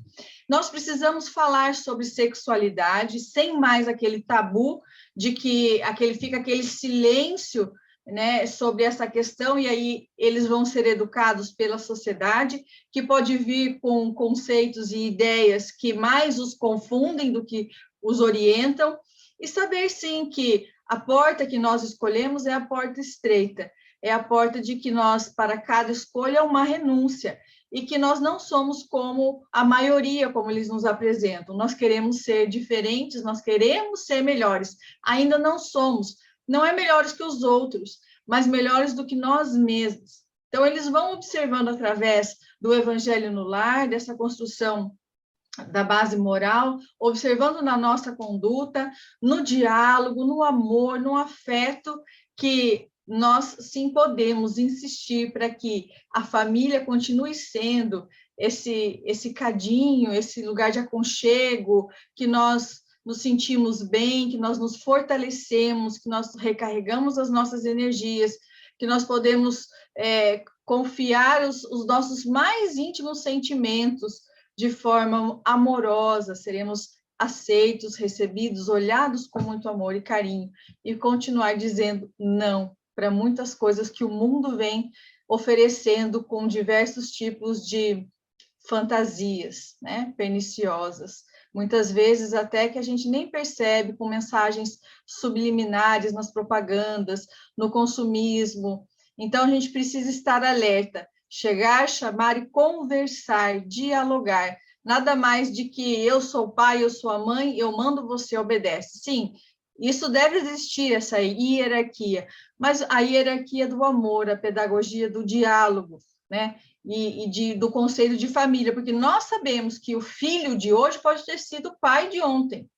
Nós precisamos falar sobre sexualidade sem mais aquele tabu de que fica aquele silêncio, né, sobre essa questão, e aí eles vão ser educados pela sociedade, que pode vir com conceitos e ideias que mais os confundem do que os orientam, e saber, sim, que a porta que nós escolhemos é a porta estreita, é a porta de que nós, para cada escolha, é uma renúncia, e que nós não somos como a maioria, como eles nos apresentam. Nós queremos ser diferentes, nós queremos ser melhores. Ainda não somos. Não é melhores que os outros, mas melhores do que nós mesmos. Então, eles vão observando através do Evangelho no lar, dessa construção da base moral, observando na nossa conduta, no diálogo, no amor, no afeto, que nós sim podemos insistir para que a família continue sendo esse cadinho, esse lugar de aconchego, que nós nos sentimos bem, que nós nos fortalecemos, que nós recarregamos as nossas energias, que nós podemos confiar os nossos mais íntimos sentimentos de forma amorosa, seremos aceitos, recebidos, olhados com muito amor e carinho, e continuar dizendo não para muitas coisas que o mundo vem oferecendo com diversos tipos de fantasias, né, perniciosas. Muitas vezes até que a gente nem percebe, com mensagens subliminares nas propagandas, no consumismo. Então, a gente precisa estar alerta, chegar, chamar e conversar, dialogar. Nada mais de que eu sou o pai, eu sou a mãe, eu mando, você obedece. Sim, isso deve existir, essa hierarquia, mas a hierarquia do amor, a pedagogia do diálogo, né? Do conceito de família, porque nós sabemos que o filho de hoje pode ter sido o pai de ontem.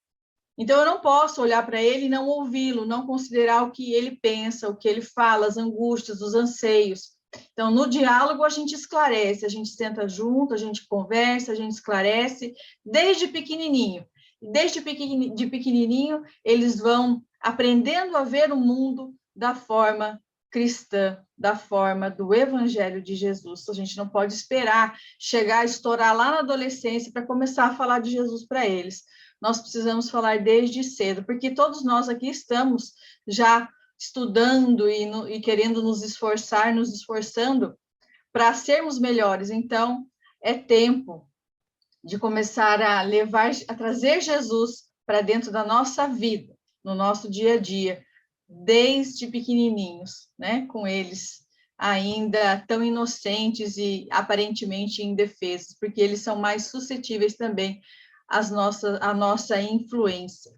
Então, eu não posso olhar para ele e não ouvi-lo, não considerar o que ele pensa, o que ele fala, as angústias, os anseios. Então, no diálogo, a gente esclarece, a gente senta junto, a gente conversa, a gente esclarece, desde pequenininho. Desde pequenininho, eles vão aprendendo a ver o mundo da forma cristã, da forma do Evangelho de Jesus. A gente não pode esperar chegar a estourar lá na adolescência para começar a falar de Jesus para eles. Nós precisamos falar desde cedo, porque todos nós aqui estamos já estudando e querendo nos esforçando para sermos melhores. Então, é tempo de começar a trazer Jesus para dentro da nossa vida, no nosso dia a dia, desde pequenininhos, né? Com eles ainda tão inocentes e aparentemente indefesos, porque eles são mais suscetíveis também à nossa influência.